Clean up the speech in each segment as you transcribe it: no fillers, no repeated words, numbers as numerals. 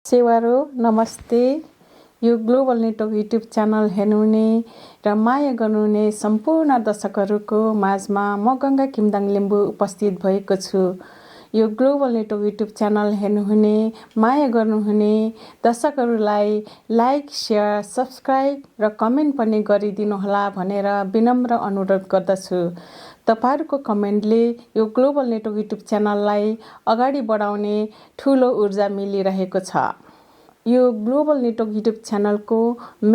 सेवारो नमस्ते। यो global network YouTube channel हेर्नुहुने र माया गर्नुहुने सम्पूर्ण दर्शकहरूको माझमा म गङ्गा किमदाङ लिम्बू उपस्थित भएको छु। यो ग्लोबल नेटवर्क युट्युब च्यानल हेर्नुहुने माया गर्नुहुने दर्शकहरूलाई लाइक, सेयर, सब्स्क्राइब र कमेन्ट पनि गरिदिनुहोला भनेर विनम्र अनुरोध गर्दछु। तपाईहरुको कमेन्टले यो ग्लोबल नेटवर्क युट्युब च्यानललाई अगाडि बढाउने ठूलो ऊर्जा मिलिरहेको छ। यो ग्लोबल नेटवर्क युट्युब च्यानलको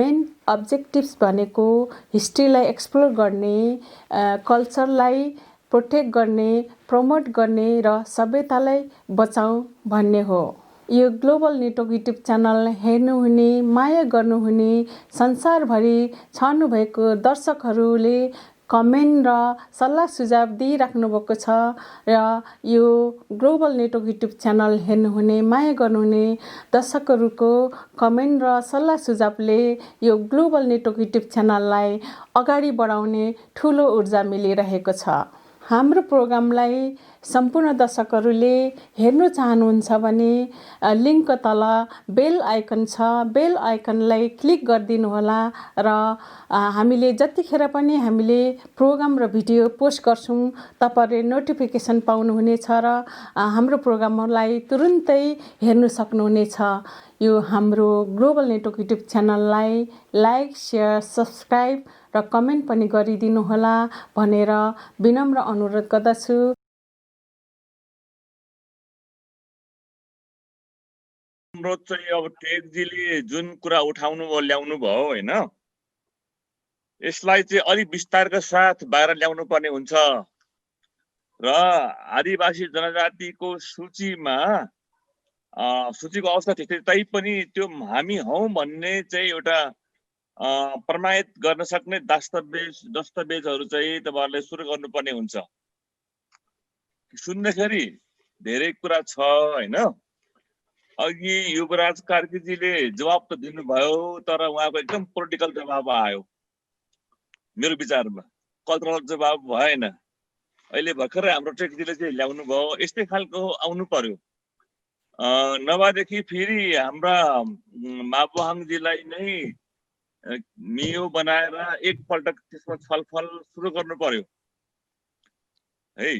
मेन अब्जेक्टिभ्स भनेको हिस्ट्रीलाई एक्सप्लोर गर्ने, कल्चरलाई प्रोटेक्ट गर्ने, प्रमोट गर्ने र सभ्यतालाई बचाऊ भन्ने हो। यो ग्लोबल नेटवर्क युट्युब च्यानल हेर्नुहुने, माया गर्नुहुने, संसारभरि छर्नु भएको दर्शकहरूले कमेन्ट र सल्लाह सुझाव दिइराख्नु भएको छ र यो ग्लोबल नेटवर्क युट्युब च्यानल हेर्नुहुने, माया गर्नुहुने दर्शकहरूको कमेन्ट र सल्लाह सुझावले यो ग्लोबल नेटवर्क युट्युब च्यानललाई अगाडि बढाउने ठूलो ऊर्जा मिलिरहेको छ। हाम्रो प्रोग्रामलाई सम्पूर्ण दर्शकहरूले हेर्नु चाहनुहुन्छ भने लिङ्कको तल बेल आइकन छ, बेल आइकनलाई क्लिक गरिदिनु होला र हामीले जतिखेर पनि हामीले प्रोग्राम र भिडियो पोस्ट गर्छौँ तपाईहरुले नोटिफिकेसन पाउनुहुनेछ र हाम्रो प्रोग्रामलाई तुरुन्तै हेर्न सक्नुहुनेछ। यो हाम्रो ग्लोबल नेटवर्क युट्युब च्यानललाई लाइक, सेयर, सब्स्क्राइब र कमेन्ट पनि गरिदिनु होला भनेर विनम्र अनुरोध गर्दछु। हाम्रो चाहिँ अब टेकजीले जुन कुरा उठाउनु ल्याउनु भयो हैन, यसलाई चाहिँ अलि विस्तारका साथ बाहिर ल्याउनु पर्ने हुन्छ र आदिवासी जनजातिको सूचीमा सूचीको अवस्था ठिक तै पनि त्यो हामी हौं भन्ने चाहिँ एउटा प्रमाणित गर्न सक्ने दस्तावेजहरू चाहिँ तपाईहरुले सुरु गर्नुपर्ने हुन्छ। सुन्दाखेरि धेरै कुरा छ हैन। अघि युवराज कार्कीजीले जवाब त दिनुभयो तर उहाँको एकदम पोलिटिकल जवाब आयो मेरो विचारमा, कल्चरल जवाब भएन। अहिले भर्खरै हाम्रो टेकजीले चाहिँ ल्याउनु भयो, यस्तै खालको आउनु पर्यो। नभएदेखि फेरि हाम्रा माबुहाङजीलाई नै मियो बनाएर एकपल्ट त्यसमा छलफल सुरु गर्नु पर्यो है।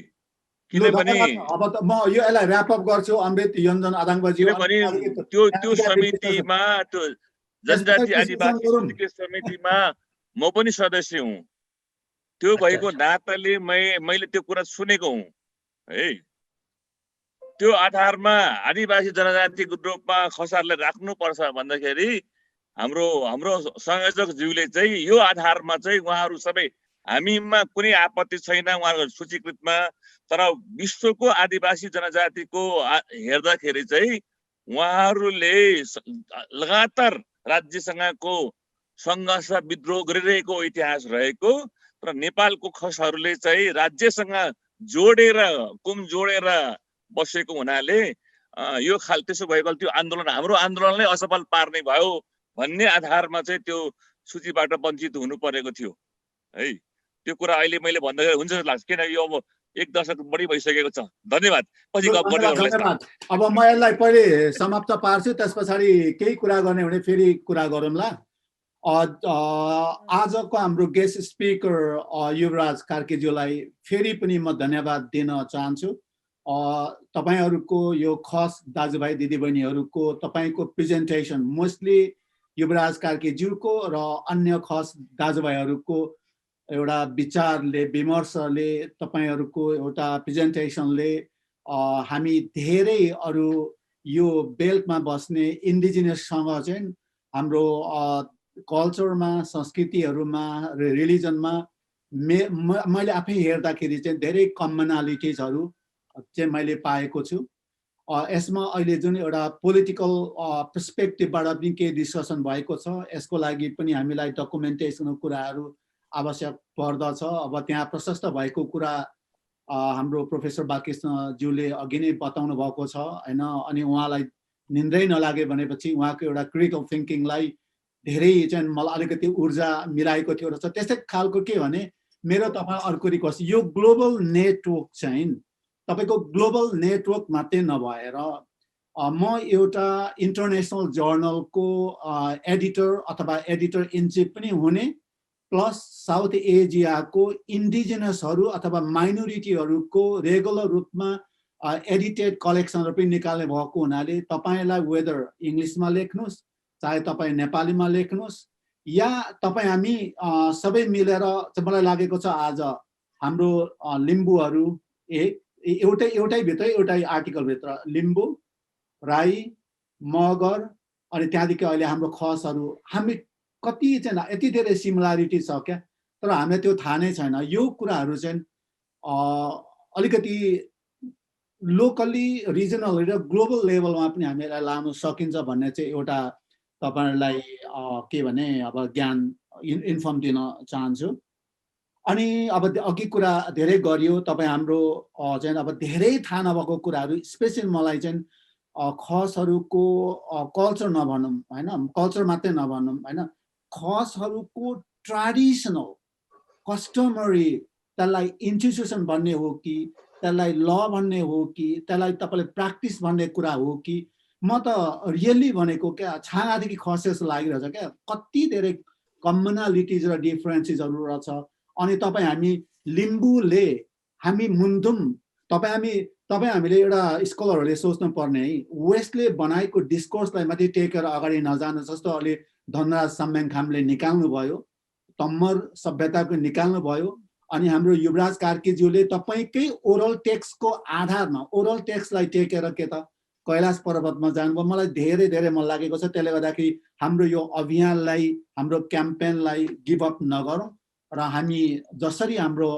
किनभने अब त म यो यसलाई र्याप अप गर्छु अमृत योन्जन आदाङबाजी। त्यो समितिमा, त्यो जनजाति आदिवासी समितिमा म पनि सदस्य हुँ। त्यो भएको नाताले मैले त्यो कुरा सुनेको हुँ है। त्यो आधारमा आदिवासी जनजातिको रूपमा खसारले राख्नु पर्छ भन्दाखेरि हाम्रो संयोजक ज्यूले चाहिँ यो आधारमा चाहिँ उहाँहरू सबै हामीमा कुनै आपत्ति छैन उहाँहरूको सूचीकृतमा, तर विश्वको आदिवासी जनजातिको हेर्दाखेरि चाहिँ उहाँहरूले लगातार राज्यसँगको संघर्ष विद्रोह गरिरहेको इतिहास रहेको र नेपालको खसहरूले चाहिँ राज्यसँग जोडेर जोडेर बसेको हुनाले यो खाल त्यसो भएको त्यो आन्दोलन हाम्रो आन्दोलनलाई असफल पार्ने भयो भन्ने आधारमा चाहिँ त्यो सूचीबाट वञ्चित हुनु परेको थियो है। त्यो कुरा अहिले मैले भन्दाखेरि हुन्छ जस्तो लाग्छ, किन यो अब एक दशक बढी भइसकेको छ। धन्यवाद। पछि अब म यसलाई पहिले समाप्त पार्छु, त्यस पछाडि केही कुरा गर्ने भने फेरि कुरा गरौँला। आजको हाम्रो गेस्ट स्पिकर युवराज कार्कीज्यूलाई फेरि पनि म धन्यवाद दिन चाहन्छु। तपाईहरुको यो खस दाजुभाइ दिदीबहिनीहरुको तपाईको प्रेजेन्टेसन मोस्टली युवराज कार्कीज्यूको र अन्य खस दाजुभाइहरुको एउटा विचारले, विमर्शले, तपाईहरुको एउटा प्रेजेन्टेसनले हामी धेरै अरु यो बेल्टमा बस्ने इन्डिजिनियससँग चाहिँ हाम्रो कल्चरमा, संस्कृतिहरुमा, रिलिजनमा मैले आफै हेर्दाखेरि चाहिँ धेरै कमनालिटिजहरु चाहिँ मैले पाएको छु। यसमा अहिले जुन एउटा पोलिटिकल पर्सपेक्टिभबाट पनि केही डिस्कसन भएको छ, यसको लागि पनि हामीलाई डकुमेन्टेसनको कुराहरू आवश्यक पर्दछ। अब त्यहाँ प्रशस्त भएको कुरा हाम्रो प्रोफेसर बालकृष्ण ज्यूले अघि नै बताउनु भएको छ हैन। अनि उहाँलाई निन्द्रै नलागे भनेपछि उहाँको एउटा क्रिटिकल थिङ्किङलाई धेरै चाहिँ मलाई अलिकति ऊर्जा मिलाएको थियो रहेछ। त्यस्तै खालको के भने मेरो तपाईँ अर्को रिक्वेस्ट, यो ग्लोबल नेटवर्क चाहिँ तपाईको ग्लोबल नेटवर्क मात्रै नभएर म एउटा इन्टरनेसनल जर्नलको एडिटर अथवा एडिटर इन चिफ पनि हुने, प्लस साउथ एसियाको इन्डिजिनसहरू अथवा माइनोरिटीहरूको रेगुलर रूपमा एडिटेड कलेक्सनहरू पनि निकाल्ने भएको हुनाले तपाईलाई वेदर इङ्ग्लिसमा लेख्नुहोस् चाहे तपाईँ नेपालीमा लेख्नुहोस् या तपाईँ हामी सबै मिलेर मलाई लागेको छ आज हाम्रो लिम्बूहरू एउटै भित्रै एउटै आर्टिकल भित्र लिम्बू, राई, मगर अनि त्यहाँदेखि अहिले हाम्रो खसहरू हामी कति चाहिँ यति धेरै सिमिलारिटी छ क्या, तर हामीलाई त्यो थाहा नै छैन। यो कुराहरू चाहिँ अलिकति लोकली रिजनल र ग्लोबल लेभलमा पनि हामीलाई लानु सकिन्छ भन्ने चाहिँ एउटा तपाईहरुलाई के भने अब ज्ञान इन्फर्म दिन चाहन्छु। अनि अब अघि कुरा धेरै गरियो, तपाईँ हाम्रो चाहिँ अब धेरै थाहा नभएको कुराहरू स्पेशल मलाई चाहिँ खसहरूको कल्चर नभनौँ हैन, कल्चर मात्रै नभनौँ हैन, खसहरूको ट्रेडिसनल कस्टमरी त्यसलाई इन्स्टिट्युसन भन्ने हो कि त्यसलाई ल भन्ने हो कि त्यसलाई तपाईँले प्र्याक्टिस भन्ने कुरा हो कि म त रियली भनेको क्या छानादेखि खसेस लागिरहेछ क्या, कति धेरै कम्युनालिटिज र डिफरेन्सेसहरू रहेछ। अनि तपाईँ हामी लिम्बूले हामी मुन्धुम तपाईँ हामीले एउटा स्कलरहरूले सोच्नु पर्ने है, वेस्टले बनाएको डिस्कोर्सलाई मात्रै टेकेर अगाडि नजानु। जस्तो अहिले धनराज साम्याङखामले निकाल्नु भयो, तम्मर सभ्यताको निकाल्नु भयो, अनि हाम्रो युवराज कार्कीज्यूले तपाईँकै ओरल टेक्स्टको आधारमा ओरल टेक्स्टलाई टेकेर के त कैलाश पर्वतमा जानुभयो। मलाई धेरै धेरै मन लागेको छ। त्यसले गर्दाखेरि हाम्रो यो अभियानलाई हाम्रो क्याम्पेनलाई गिभ अप नगरौँ र हामी जसरी हाम्रो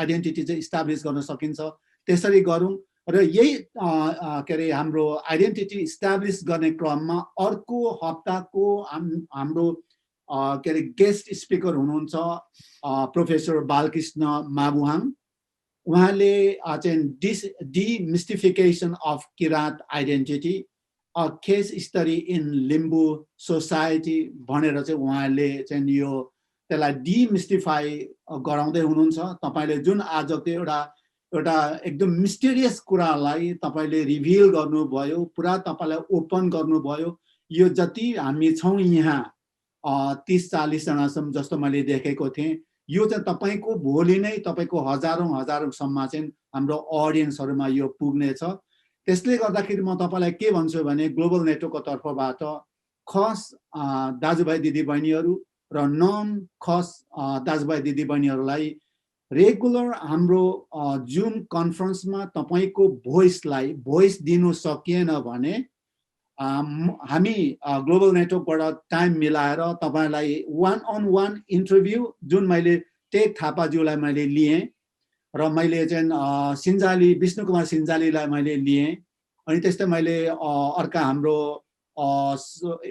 आइडेन्टिटी चाहिँ इस्टाब्लिस गर्न सकिन्छ त्यसरी गरौँ। र यही के अरे हाम्रो आइडेन्टिटी इस्टाब्लिस गर्ने क्रममा अर्को हप्ताको हाम्रो के अरे गेस्ट स्पिकर हुनुहुन्छ प्रोफेसर बालकृष्ण माबुहाङ। उहाँले चाहिँ demystification of Kirat identity a case study in Limbu society भनेर चाहिँ उहाँले चाहिँ यो त्यसलाई डिमिस्टिफाई गराउँदै हुनुहुन्छ। तपाईँले जुन आज त्यो एउटा एकदम मिस्टेरियस कुरालाई तपाईँले रिभिल गर्नुभयो, पुरा तपाईँलाई ओपन गर्नुभयो। यो जति हामी छौँ यहाँ 30-40 जनासम्म जस्तो मैले देखेको थिएँ, यो चाहिँ तपाईँको भोलि नै तपाईँको हजारौँसम्म चाहिँ हाम्रो अडियन्सहरूमा यो पुग्नेछ। त्यसले गर्दाखेरि म तपाईँलाई के भन्छु भने ग्लोबल नेटवर्कको तर्फबाट खस दाजुभाइ दिदीबहिनीहरू र नन खस दाजुभाइ दिदीबहिनीहरूलाई रेगुलर हाम्रो जुम कन्फरेन्समा तपाईँको भोइस दिनु सकिएन भने हामी ग्लोबल नेटवर्कबाट टाइम मिलाएर तपाईँलाई वान इन्टरभ्यू जुन मैले टेक थापाज्यूलाई मैले लिएँ र मैले चाहिँ विष्णु कुमार सिन्जालीलाई मैले लिएँ। अनि त्यस्तै मैले अर्का हाम्रो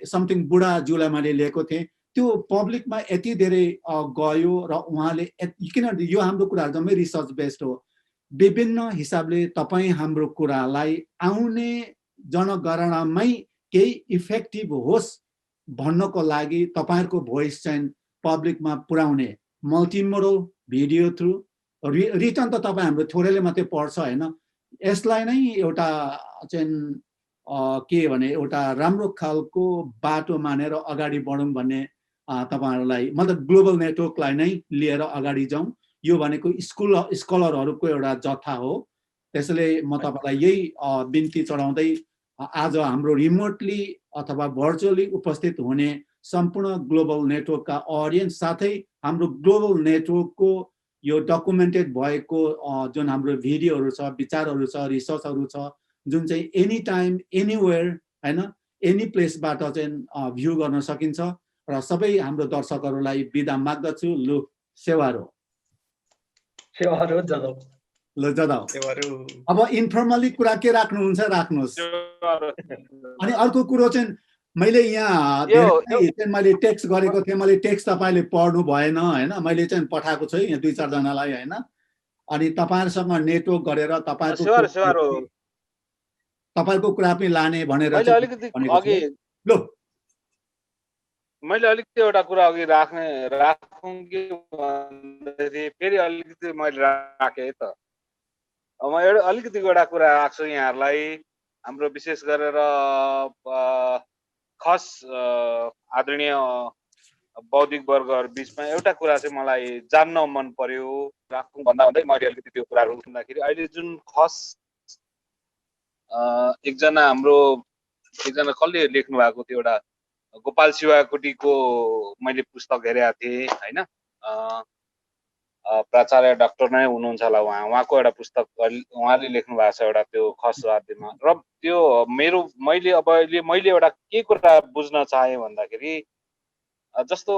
समथिङ बुढाज्यूलाई मैले लिएको थिएँ। त्यो पब्लिकमा यति धेरै गयो र उहाँले किनभने यो हाम्रो कुराहरू जम्मै रिसर्च बेस्ड हो, विभिन्न हिसाबले तपाईँ हाम्रो कुरालाई आउने जनगणनामै केही इफेक्टिभ होस् भन्नको लागि तपाईँहरूको भोइस चाहिँ पब्लिकमा पुर्याउने मल्टिमोडल भिडियो थ्रु रिटर्न त तपाईँ हाम्रो थोरैले मात्रै पढ्छ होइन, यसलाई नै एउटा चाहिँ के भने एउटा राम्रो खालको बाटो मानेर अगाडि बढौँ भन्ने तपाईहरुलाई मतलब ग्लोबल नेटवर्कलाई नै लिएर अगाडि जाउँ। यो भनेको स्कलरहरूको एउटा जथा हो। त्यसैले म तपाईलाई यही बिन्ती चढाउँदै आज हाम्रो रिमोटली अथवा भर्चुअली उपस्थित हुने सम्पूर्ण ग्लोबल नेटवर्कका अडियन्स साथै हाम्रो ग्लोबल नेटवर्कको यो डकुमेन्टेड भएको जुन हाम्रो भिडियोहरू छ, विचारहरू छ, रिसर्चहरू छ, जुन चाहिँ एनी टाइम एनीवेयर हैन एनी प्लेसबाट चाहिँ भ्यू गर्न सकिन्छ र सबै हाम्रो दर्शकहरूलाई बिदा माग्दछु। लु सेवारो जदाउ ल जदाउ। अब इन्फर्मली कुरा के राख्नुहुन्छ राख्नुहोस्। अनि अर्को कुरो चाहिँ मैले यहाँ मैले टेक्स्ट गरेको थिएँ, मैले टेक्स्ट तपाईले पढ्नु भएन हैन, मैले चाहिँ पठाएको छु यहाँ 2-4 जनालाई हैन। अनि तपाईहरुसँग नेटवर्क गरेर तपाईको कुरा पनि लाने भनेर मैले अलिकति एउटा कुरा अघि राखौँ कि भन्दाखेरि फेरि अलिकति मैले राखेँ त। म अलिकति एउटा कुरा राख्छु यहाँहरूलाई। हाम्रो विशेष गरेर खस आदरणीय बौद्धिक वर्गहरु बीचमा एउटा कुरा चाहिँ मलाई जान्न मन पर्यो। राखौँ भन्दा भन्दै मैले अलिकति त्यो कुराहरु भन्दाखेरि अहिले जुन खस एकजना कसले लेख्नु भएको थियो, एउटा गोपाल शिवाकोटीको मैले पुस्तक हेरेको थिएँ हैन। प्राचार्य डाक्टर नै हुनुहुन्छ होला उहाँको एउटा पुस्तक उहाँले लेख्नु भएको छ एउटा त्यो खसवादीमा। र त्यो मैले एउटा के कुरा बुझ्न चाहे भन्दाखेरि जस्तो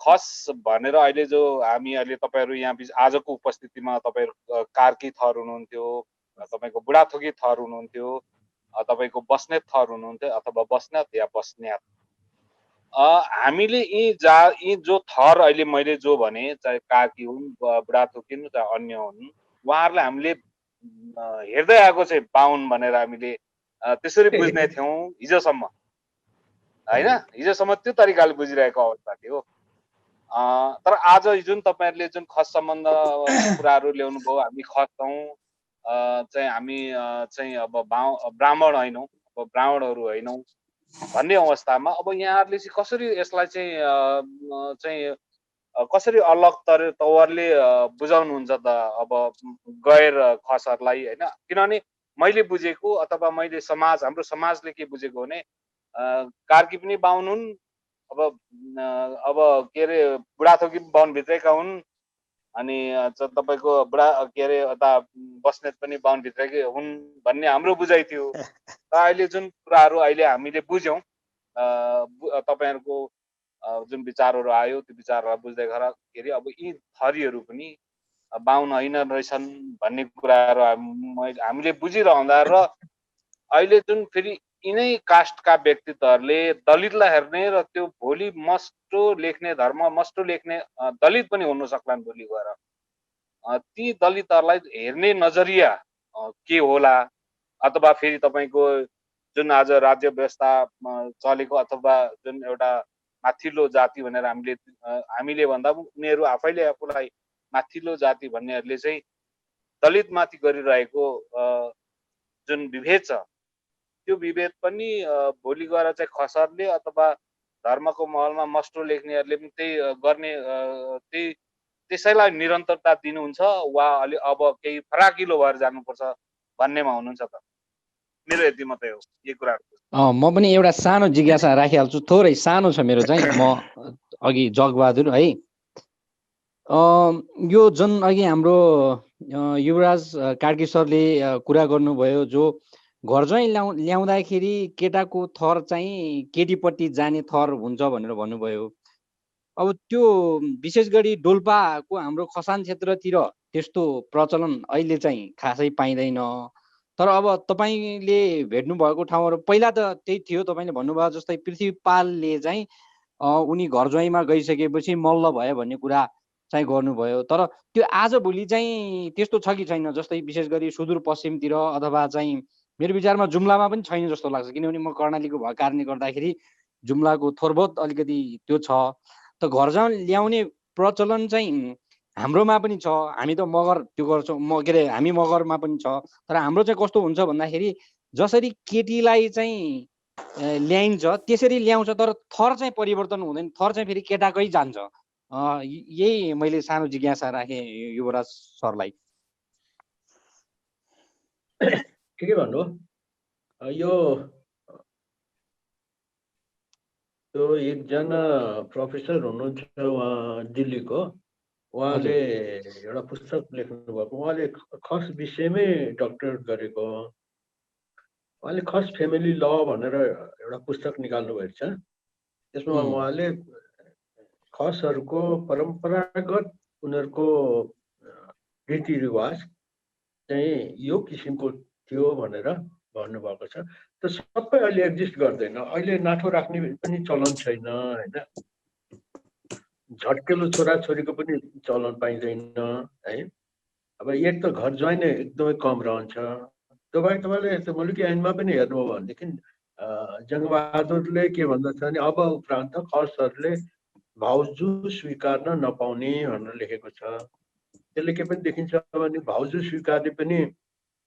खस भनेर अहिले जो हामी अहिले तपाईहरु यहाँ आजको उपस्थितिमा तपाईहरु कार्की थर हुनुहुन्थ्यो, तपाईको बुढाथोकी थर हुनुहुन्थ्यो, तपाईको बस्नेत थर हुनुहुन्थ्यो अथवा बस्नेत या बस्न्यात। हामीले यी जो थर अहिले मैले जो भने, चाहे कार्की हुन्, बुढाथोकी हुन्, चाहे अन्य हुन्, उहाँहरुलाई हामीले हेर्दै आएको चाहिँ बाहुन भनेर हामीले त्यसरी बुझ्ने थियौं हिजोसम्म हैन। हिजोसम्म त्यो तरिकाले बुझिरहेको अवस्था थियो। तर आज जुन तपाईहरुले जुन खस सम्बन्ध कुराहरु ल्याउनु भयो, हामी खस छौं चाहिँ हामी चाहिँ अब ब्राह्मण हैनौं, अब ब्राह्मणहरु हैनौं भन्ने अवस्थामा अब यहाँहरुले चाहिँ कसरी यसलाई चाहिँ कसरी अलग तवरले बुझाउनुहुन्छ त अब गैर खसहरुलाई हैन। किनभने मैले बुझेको अथवा मैले हाम्रो समाजले के बुझेको भने कार्की पनि बाहुन हुन्, अब के अरे बुढाथोकी बाहुन भित्रैका हुन्, अनि तपाईको के अरे अता बस्नेत पनि बाहुन भित्रैकै हुन् भन्ने हाम्रो बुझाइ थियो। र अहिले जुन कुराहरु अहिले हामीले बुझ्यौं, तपाईहरुको जुन विचारहरु आयो त्यो विचारहरु बुझ्दै गर्दाखेरि अब यी थरीहरु पनि बाहुन हैन रहेछन् भन्ने कुराहरु हामीले बुझिरहँदा र अहिले जुन फेरि यिनै कास्टका व्यक्तित्वहरुले दलितलाई हेर्ने र त्यो भोलि मस्टो लेख्ने, धर्म मस्टो लेख्ने दलित पनि हुन सक्लान् भोलि गएर। ती दलितहरुलाई हेर्ने नजरिया के होला, अथवा फेरि तपाईको जुन आज राज्य व्यवस्था चलेको अथवा जुन एउटा माथिल्लो जाति भनेर हामीले भन्दा उनीहरु आफैले आफूलाई माथिल्लो जाति भन्नेहरुले चाहिँ दलित माथि गरिरहेको जुन विभेद छ, त्यो विभेद पनि भोलि गएर चाहिँ खसहरुले अथवा धर्मको महलमा मस्टो लेख्नेहरुले पनि त्यही गर्ने, त्यसैलाई निरन्तरता दिनुहुन्छ वा अलि अब केही फराकिलो भएर जानुपर्छ भन्नेमा हुनुहुन्छ त? मेरो यति मात्रै हो यो कुरा। म पनि एउटा सानो जिज्ञासा राखिहाल्छु, थोरै सानो छ मेरो चाहिँ। म अघि जगबहादुर है, यो जुन अघि हाम्रो युवराज कार्की सरले कुरा गर्नुभयो, जो घर ज्वाइँ ल्याउँदाखेरि केटाको थर चाहिँ केटीपट्टि जाने थर हुन्छ भनेर भन्नुभयो। अब त्यो विशेष गरी डोल्पाको हाम्रो खसान क्षेत्रतिर त्यस्तो प्रचलन अहिले चाहिँ खासै पाइँदैन। तर अब तपाईले भेट्नु भएको ठाउँहरु पहिला त त्यही थियो, तपाईले भन्नुभयो जस्तै पृथ्वीपालले चाहिँ उनी घर ज्वाइँमा गइसकेपछि मल्ल भयो भन्ने कुरा चाहिँ गर्नुभयो। तर त्यो आजभोलि चाहिँ त्यस्तो छ कि छैन? जस्तै विशेष गरी सुदूरपश्चिमतिर अथवा चाहिँ मेरो विचारमा जुम्लामा पनि छैन जस्तो लाग्छ, किनभने म कर्णालीको भएको कारणले गर्दाखेरि जुम्लाको थोरबहुत अलिकति त्यो छ। त घर ज्वाइँ ल्याउने प्रचलन चाहिँ हाम्रोमा पनि छ, हामी त मगर त्यो गर्छौँ, के अरे हामी मगरमा पनि छ। तर हाम्रो चाहिँ कस्तो हुन्छ भन्दाखेरि जसरी केटीलाई चाहिँ ल्याइन्छ त्यसरी ल्याउँछ, तर थर चाहिँ परिवर्तन हुँदैन, थर चाहिँ फेरि केटाकै जान्छ। यही मैले सानो जिज्ञासा राखेँ युवराज सरलाई। के भन्नु, यो एकजना प्रोफेसर हुनुहुन्छ उहाँ दिल्लीको, उहाँले एउटा पुस्तक लेख्नु भएको, उहाँले खस विषयमै डक्टरेट गरेको। उहाँले खस फ्यामिली ल भनेर एउटा पुस्तक निकाल्नु भएको छ। त्यसमा उहाँले खसहरूको परम्परागत उनीहरूको रीतिरिवाज चाहिँ यो किसिमको थियो भनेर भन्नुभएको छ। त सबै अहिले एक्जिस्ट गर्दैन, अहिले नाठो राख्ने पनि चलन छैन हैन, झट्केलो छोराछोरीको पनि चलन पाइँदैन है। अब एक त घर ज्वाइँ नै एकदमै कम रहन्छ। तपाईँले मुलुकी ऐनमा पनि हेर्नुभयो भनेदेखि जङ्गबहादुरले के भन्दछ भने अब उपरान्त खसहरूले भाउजू स्वीकार्न नपाउने भनेर लेखेको छ। त्यसले के पनि देखिन्छ भने भाउजू स्वीकार्ने पनि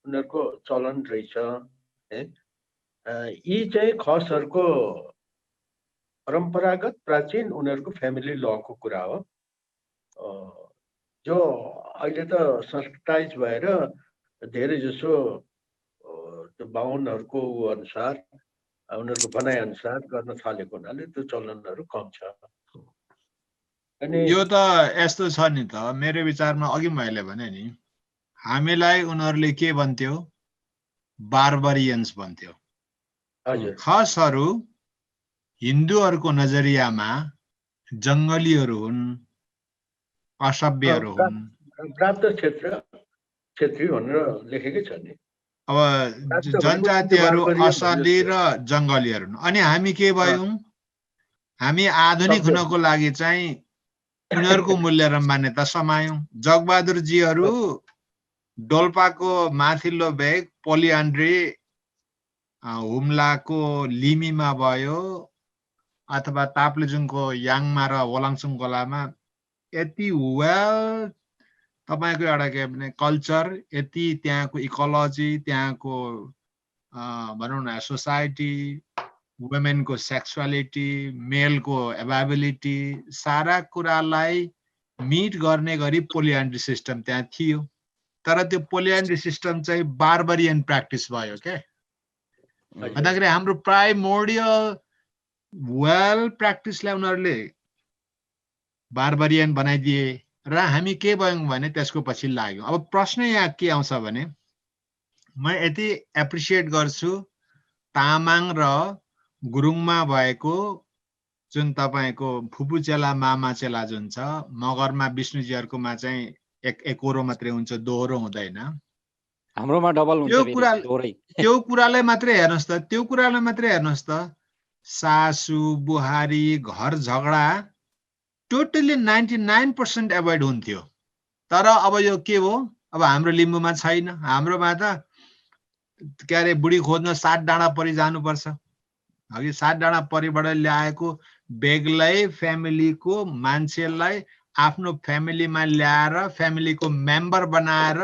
उनीहरूको चलन रहेछ है। यी चाहिँ खसहरूको परम्परागत प्राचीन उनीहरूको फ्यामिली लको कुरा हो, जो अहिले त संस्कृताइज भएर धेरै जसो त्यो बाहुनहरूको अनुसार उनीहरूको भनाइ अनुसार गर्न थालेको हुनाले त्यो चलनहरू कम छ। अनि यो त यस्तो छ नि त, मेरो विचारमा अघि मैले भने नि, हामीलाई उनीहरूले के भन्थ्यो, बार्बरियन्स भन्थ्यो। हजुर खसहरू हिन्दूहरूको नजरियामा जङ्गलीहरू हुन्, असभ्यहरू हुन्। प्राप्त क्षेत्री भनेर लेखेकै छ नि। अब जनजातिहरू असली र जङ्गलीहरू हुन्। अनि हामी के भयौँ, हामी आधुनिक हुनको लागि चाहिँ उनीहरूको मूल्य र मान्यता समायौँ। जगबहादुर जीहरू डोल्पाको माथिल्लो भेग पोलियान्ड्री हुम्लाको लिमीमा भयो अथवा ताप्लेजुङको याङमा र वलाङसुङ खोलामा यति वेल तपाईको एउटा के भने कल्चर, यति त्यहाँको इकोलोजी, त्यहाँको भनौँ न सोसाइटी, वुमेनको सेक्सुअलिटी, मेलको एभाइबिलिटी, सारा कुरालाई मिट गर्ने गरी पोलियान्ड्री सिस्टम त्यहाँ थियो। तर त्यो पोलियान्ड्री सिस्टम चाहिँ बार्बरियन प्र्याक्टिस भयो क्या। भन्दाखेरि हाम्रो प्राइमोर्डियल वेल प्र्याक्टिसलाई उनीहरूले बार्बरियन बनाइदिए र हामी के भयौँ भने त्यसको पछि लाग्यौँ। अब प्रश्न यहाँ के आउँछ भने, म यति एप्रिसिएट गर्छु तामाङ र गुरुङमा भएको जुन तपाईँको फुपू चेला मामा चेला जुन छ, मगरमा विष्णुजीहरूकोमा चाहिँ एकहोरो मात्रै हुन्छ, दोहोरो हुँदैन। हाम्रोमा डबल हुन्छ त्यो कुरालाई मात्रै हेर्नुहोस् त, त्यो कुरालाई मात्रै हेर्नुहोस् त, सासु बुहारी घर झगडा टोटली 99% एभोइड हुन्थ्यो। तर अब यो के हो, अब हाम्रो लिम्बूमा छैन। हाम्रोमा त के अरे बुढी खोज्न 7 डाँडा परि जानुपर्छ। अघि 7 डाँडा परिबाट ल्याएको बेगलाई फ्यामिलीको मान्छेलाई आफ्नो फ्यामिलीमा ल्याएर फ्यामिलीको मेम्बर बनाएर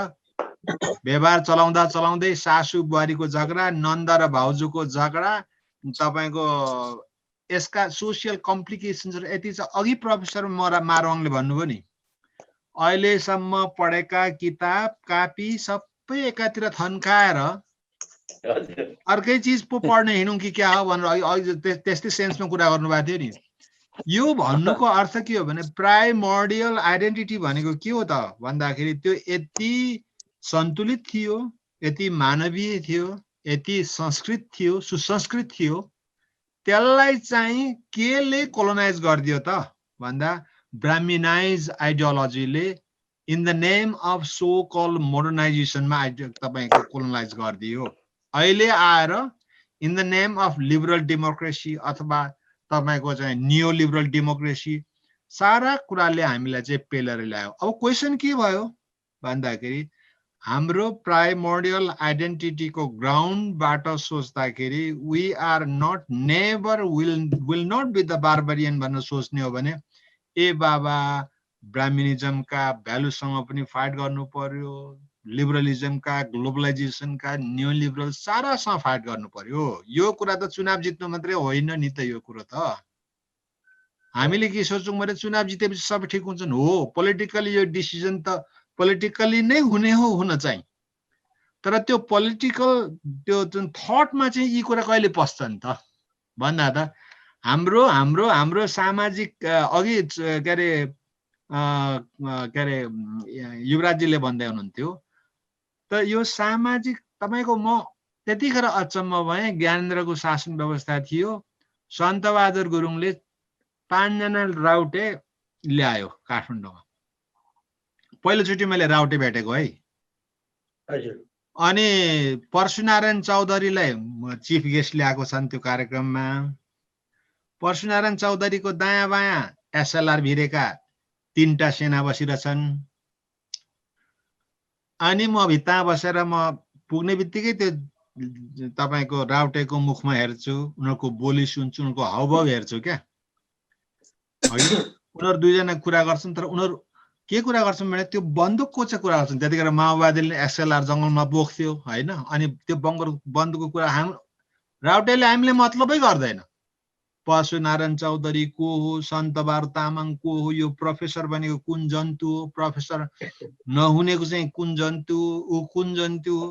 व्यवहार चलाउँदा चलाउँदै सासु बुहारीको झगडा, नन्द र भाउजूको झगडा, तपाईको यसका सोसियल कम्प्लिकेसन्सहरु यति छ। अघि प्रोफेसर मारवाङले भन्नुभयो नि, अहिलेसम्म पढेका किताब कापी सबै एकातिर थन्काएर अर्कै चिज पो पढ्ने हिँडौँ कि क्या हो भनेर त्यस्तै सेन्समा कुरा गर्नुभएको थियो नि। यो भन्नुको अर्थ के हो भने प्राइमोर्डियल आइडेन्टिटी भनेको के हो त भन्दाखेरि त्यो यति सन्तुलित थियो, यति मानवीय थियो, यति संस्कृत थियो, सुसंस्कृत थियो। त्यसलाई चाहिँ केले कोलोनाइज गरिदियो त भन्दा ब्राह्मणाइज आइडियोलोजीले in the name of so called मोडर्नाइजेसनमा तपाईको कोलोनाइज गरिदियो। अहिले आएर in the name of liberal democracy अथवा तपाईको चाहिँ नियो लिबरल डेमोक्रेसी सारा कुराले हामीलाई चाहिँ पेलेर ल्यायो। अब क्वेसन के भयो भन्दाखेरि हाम्रो प्राइमोर्डियल आइडेन्टिटीको ग्राउन्डबाट सोच्दाखेरि we are not never will not be the barbarian भनेर सोच्ने हो भने ए बाबा ब्राह्मणिजमका भ्यालुसँग पनि फाइट गर्नु पर्यो, लिबरलिजमका, ग्लोबलाइजेसनका, न्यू लिबरल सारासँग फाइट गर्नु पर्यो। यो कुरा त चुनाव जित्नु मात्रै होइन नि त। यो कुरो त हामीले के सोच्छौँ भने चुनाव जितेपछि सबै ठिक हुन्छन्। हो, पोलिटिकली यो डिसिजन त पोलिटिकली नै हुने हो हुन चाहिँ, तर त्यो पोलिटिकल त्यो जुन थटमा चाहिँ यी कुरा कहिले पस्छन् त भन्दा त हाम्रो हाम्रो हाम्रो सामाजिक अघि के अरे युवराजजीले भन्दै हुनुहुन्थ्यो त यो सामाजिक तपाईको म त्यतिखेर अचम्म भएँ। ज्ञानेन्द्रको शासन व्यवस्था थियो, सन्तबहादुर गुरुङले 5 जना राउटे ल्यायो काठमाडौँमा। पहिलोचोटि मैले राउटे भेटेको है। अनि परशुनारायण चौधरीलाई चिफ गेस्ट ल्याएको छन् त्यो कार्यक्रममा। परशुनारायण चौधरीको दायाँ बायाँ एसएलआर भिरेका 3टा सेना बसिरहेछन्। अनि म भित्ता बसेर म पुग्ने बित्तिकै त्यो तपाईको राउटेको मुखमा हेर्छु, उनीहरूको बोली सुन्छु, उनीहरूको हावभाव हेर्छु क्या। उनीहरू 2 जना कुरा गर्छन्, तर उनीहरू के कुरा गर्छन् भने त्यो बन्दुकको चाहिँ कुरा गर्छन्। त्यतिखेर माओवादीले एसएलआर जङ्गलमा बोक्थ्यो होइन। अनि त्यो बन्दुकको कुरा राउटेले हामीलाई मतलबै गर्दैन। पशुनारायण चौधरी को हो, सन्तबार तामाङ को हो, यो प्रोफेसर बनेको कुन जन्तु हो, प्रोफेसर नहुनेको चाहिँ कुन जन्तु हो, ऊ कुन जन्तु हो।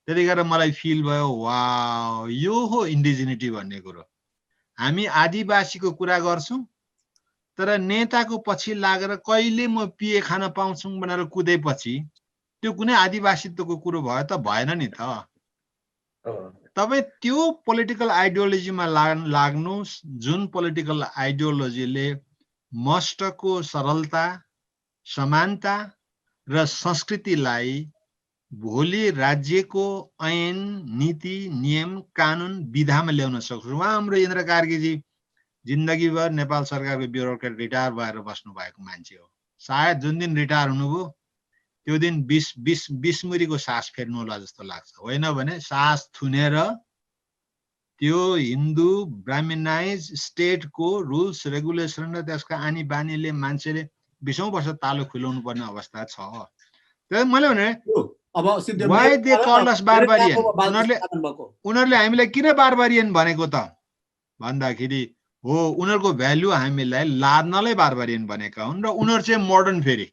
त्यति गरेर मलाई फिल भयो वाउ यो हो इन्डिजिनिटी भन्ने कुरो। हामी आदिवासीको कुरा गर्छौँ तर नेताको पछि लागेर कहिले म पिए खान पाउँछु भनेर कुदेपछि त्यो कुनै आदिवासीत्वको कुरो भयो त भएन नि त। तपाईँ त्यो पोलिटिकल आइडियोलोजीमा लाग्नुहोस् जुन पोलिटिकल आइडियोलोजीले मस्टको सरलता, समानता र संस्कृतिलाई भोलि राज्यको ऐन, नीति, नियम, कानुन, विधामा ल्याउन सक्छ। उहाँ हाम्रो इन्द्र कार्कीजी जिन्दगीभर नेपाल सरकारको ब्युरोक्रेट रिटायर भएर बस्नु भएको मान्छे हो। सायद जुन दिन रिटायर हुनुभयो त्यो दिन 20 मुरीको सास फेर्नु होला जस्तो लाग्छ। होइन भने सास थुनेर त्यो हिन्दू ब्राह्मणाइज स्टेटको रुल्स रेगुलेसन र त्यसका आनी बानीले मान्छेले 20औं वर्ष तालो खुलाउनु पर्ने अवस्था छ। त्यही मैले भने why they call us barbarian? उनीहरूले हामीलाई किन बार्बारियन भनेको त भन्दाखेरि हो उनीहरूको भ्यालु हामीलाई लाद्नलाई बार्बारियन भनेका हुन् र उनीहरू चाहिँ मोडर्न फेरि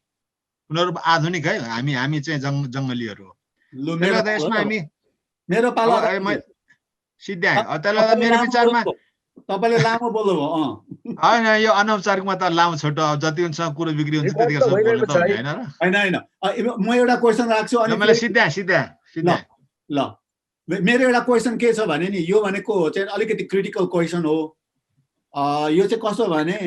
उनीहरू आधुनिक है, हामी चाहिँ जङ्गलीहरू हो। त्यसमा हामी मेरो पाला सिद्ध्याएँ। त्यसलाई मेरो विचारमा तपाईले लामो बोल्नुभयो होइन यो अनौपचारिकमा त लामो छोटो अब जति हुन्छ कुरो बिक्री हुन्छ त्यतिखेर बोल्नु त हुँदैन र। होइन म एउटा क्वेसन राख्छु अनि मैले सिद्ध्याएँ। ल मेरो एउटा क्वेसन के छ भने नि यो भनेको चाहिँ अलिकति क्रिटिकल क्वेसन हो। यो चाहिँ कस्तो भने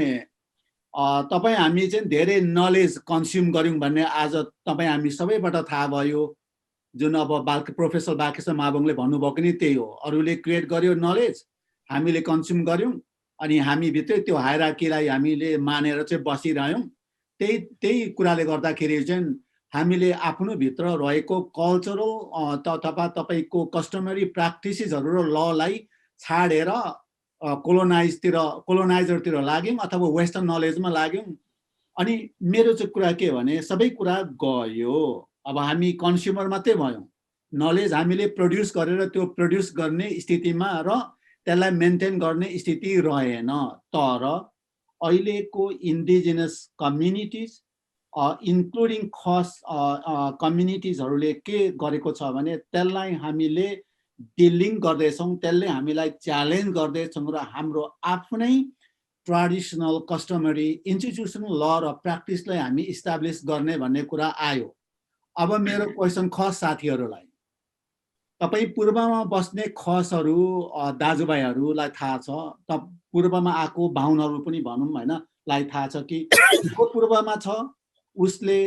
तपाईँ हामी चाहिँ धेरै नलेज कन्ज्युम गऱ्यौँ भन्ने आज तपाईँ हामी सबैबाट थाहा भयो। जुन अब प्रोफेसर बालकृष्ण माबङले भन्नुभएको नि त्यही हो। अरूले क्रिएट गर्यो नलेज, हामीले कन्ज्युम गऱ्यौँ अनि हामी भित्रै त्यो हायरार्कीलाई हामीले मानेर चाहिँ बसिरह्यौँ। त्यही कुराले गर्दाखेरि चाहिँ हामीले आफ्नो भित्र रहेको कल्चरल अथवा तपाईँको कस्टमरी प्र्याक्टिसेसहरू र ललाई छाडेर कोलोनाइजरतिर लाग्यौँ अथवा वेस्टर्न नलेजमा लाग्यौँ। अनि मेरो चाहिँ कुरा के भने सबै कुरा गयो। अब हामी कन्ज्युमर मात्रै भयौँ। नलेज हामीले प्रड्युस गरेर त्यो प्रड्युस गर्ने स्थितिमा र त्यसलाई मेन्टेन गर्ने स्थिति रहेन। तर अहिलेको इन्डिजिनस कम्युनिटिज इन्क्लुडिङ खस कम्युनिटिजहरूले के गरेको छ भने त्यसलाई हामीले डिलिङ गर्दैछौँ, त्यसले हामीलाई च्यालेन्ज गर्दैछौँ र हाम्रो आफ्नै ट्रेडिसनल कस्टमरी इन्स्टिट्युसनल ल र प्र्याक्टिसलाई हामी इस्टाब्लिस गर्ने भन्ने कुरा आयो। अब मेरो क्वेसन खस साथीहरूलाई, तपाईँ पूर्वमा बस्ने खसहरू दाजुभाइहरूलाई थाहा छ, पूर्वमा आएको बाहुनहरू पनि भनौँ होइन लाई थाहा छ कि को पूर्वमा छ उसले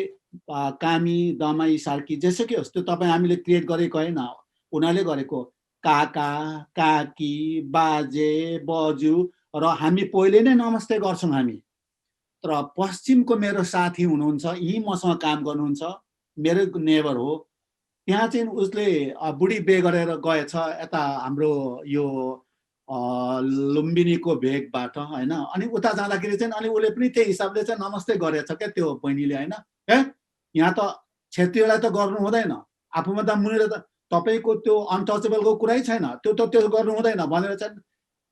कामी दमाई सार्की जेसुकै होस् त्यो तपाईँ हामीले क्रिएट गरेको होइन, उनीहरूले गरेको काका काकी बाजे बजु र हामी पहिले नै नमस्ते गर्छौँ हामी। तर पश्चिमको मेरो साथी हुनुहुन्छ, यहीँ मसँग काम गर्नुहुन्छ, मेरो नेबर हो, त्यहाँ चाहिँ उसले बुढी बे गरेर गएछ यता हाम्रो यो लुम्बिनीको भेगबाट होइन। अनि उता जाँदाखेरि चाहिँ अनि उसले पनि त्यही हिसाबले चाहिँ नमस्ते गरेछ क्या त्यो बहिनीले होइन। यहाँ त क्षेत्रीयलाई त गर्नु हुँदैन, आफूभन्दा मुनिले त तपाईँको त्यो अनटचेबलको कुरै छैन, त्यो त त्यो गर्नु हुँदैन भनेर चाहिँ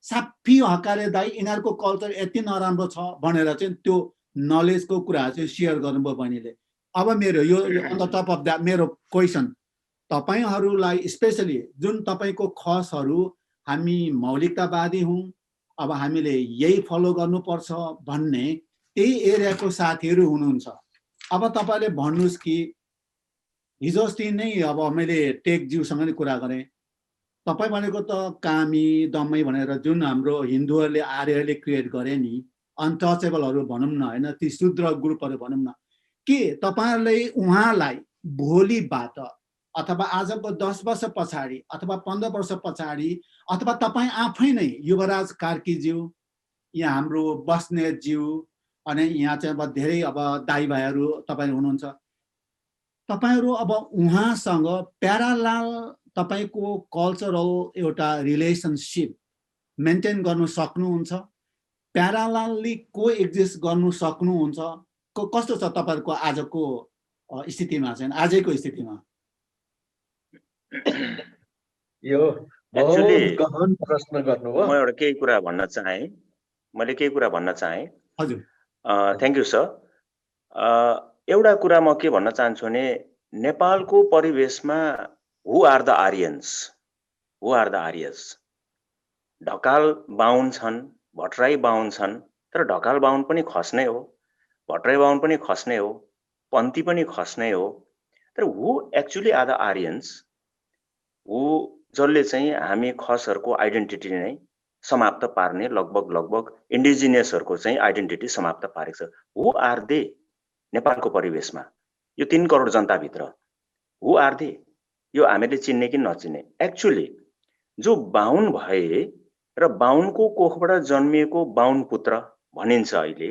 साफी हकारे दाइ यिनीहरूको कल्चर यति नराम्रो छ भनेर चाहिँ त्यो नलेजको कुरा चाहिँ सेयर गर्नुभयो बहिनीले। अब मेरो यो on the top of that मेरो क्वेसन तपाईहरूलाई स्पेसली जुन तपाईँको खसहरू हामी मौलिकतावादी हौँ, अब हामीले यही फलो गर्नुपर्छ भन्ने त्यही एरियाको साथीहरू हुनुहुन्छ। अब तपाईँले भन्नुहोस् कि हिजो अस्ति नै अब मैले टेकज्यूसँग नि कुरा गरेँ, तपाईँ भनेको त कामी दम्मै भनेर जुन हाम्रो हिन्दूहरूले आर्यहरूले क्रिएट गरे नि अनटचेबलहरू भनौँ न होइन, ती शूद्र ग्रुपहरू भनौँ न, के तपाईँहरूले उहाँलाई भोलिबाट अथवा आजको 10 वर्ष पछाडि अथवा 15 वर्ष पछाडि अथवा तपाईँ आफै नै युवराज कार्कीज्यू यहाँ हाम्रो बस्नेतज्यू अनि यहाँ चाहिँ अब धेरै अब दाइ भाइहरू तपाईँ हुनुहुन्छ, तपाईँहरू अब उहाँसँग प्यारालाल तपाईँको कल्चरल एउटा रिलेसनसिप मेन्टेन गर्नु सक्नुहुन्छ, प्यारालाली को एक्जिस्ट गर्नु सक्नुहुन्छ? कस्तो छ तपाईँहरूको आजको स्थितिमा चाहिँ आजैको स्थितिमा? यो Actually, बहुत गहन प्रश्न गर्नुभयो। म एउटा केही कुरा भन्न चाहे हजुर थ्याङ्क यू सर। एउटा कुरा म के भन्न चाहन्छु भने नेपालको परिवेशमा हु आर द आर्यन्स ढकाल बाहुन छन्, भट्टराई बाहुन छन्, तर ढकाल बाहुन पनि खस्नै हो, भट्टराई बाहुन पनि खस्नै हो, पन्ती पनि खस्नै हो। तर हु एक्चुअली आर द आर्यन्स हु जसले चाहिँ हामी खसहरूको आइडेन्टिटी नै समाप्त पार्ने लगभग इन्डिजिनियसहरूको चाहिँ आइडेन्टिटी समाप्त पारेको छ। हु आर दे नेपालको परिवेशमा यो 3 करोड जनताभित्र हु आर दे यो हामीले चिन्ने कि नचिन्ने। एक्चुअली जो बाहुन भए र बाहुनको कोखबाट जन्मिएको बाहुन पुत्र भनिन्छ अहिले,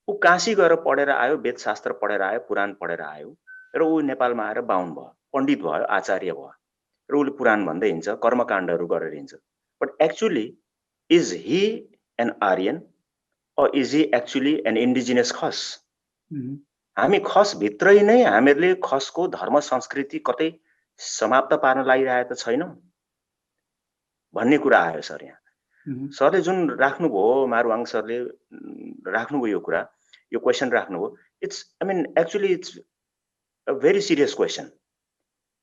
ऊ काशी गएर पढेर आयो, वेदशास्त्र पढेर आयो, पुराण पढेर आयो र ऊ नेपालमा आएर बाहुन भयो, पण्डित भयो, आचार्य भयो र उसले पुराण भन्दै हिँड्छ, कर्मकाण्डहरू गरेर हिँड्छ। But actually is he an Aryan or is he actually an indigenous Khas? हामी खस भित्रै नै हामीहरूले खसको धर्म संस्कृति कतै समाप्त पार्न लागिरहेको त छैनौं भन्ने कुरा आयो सर। यहाँ सरले जुन राख्नुभयो, मारुवाङ सरले राख्नुभयो यो कुरा, यो क्वेसन राख्नुभयो, it's actually it's a very serious question.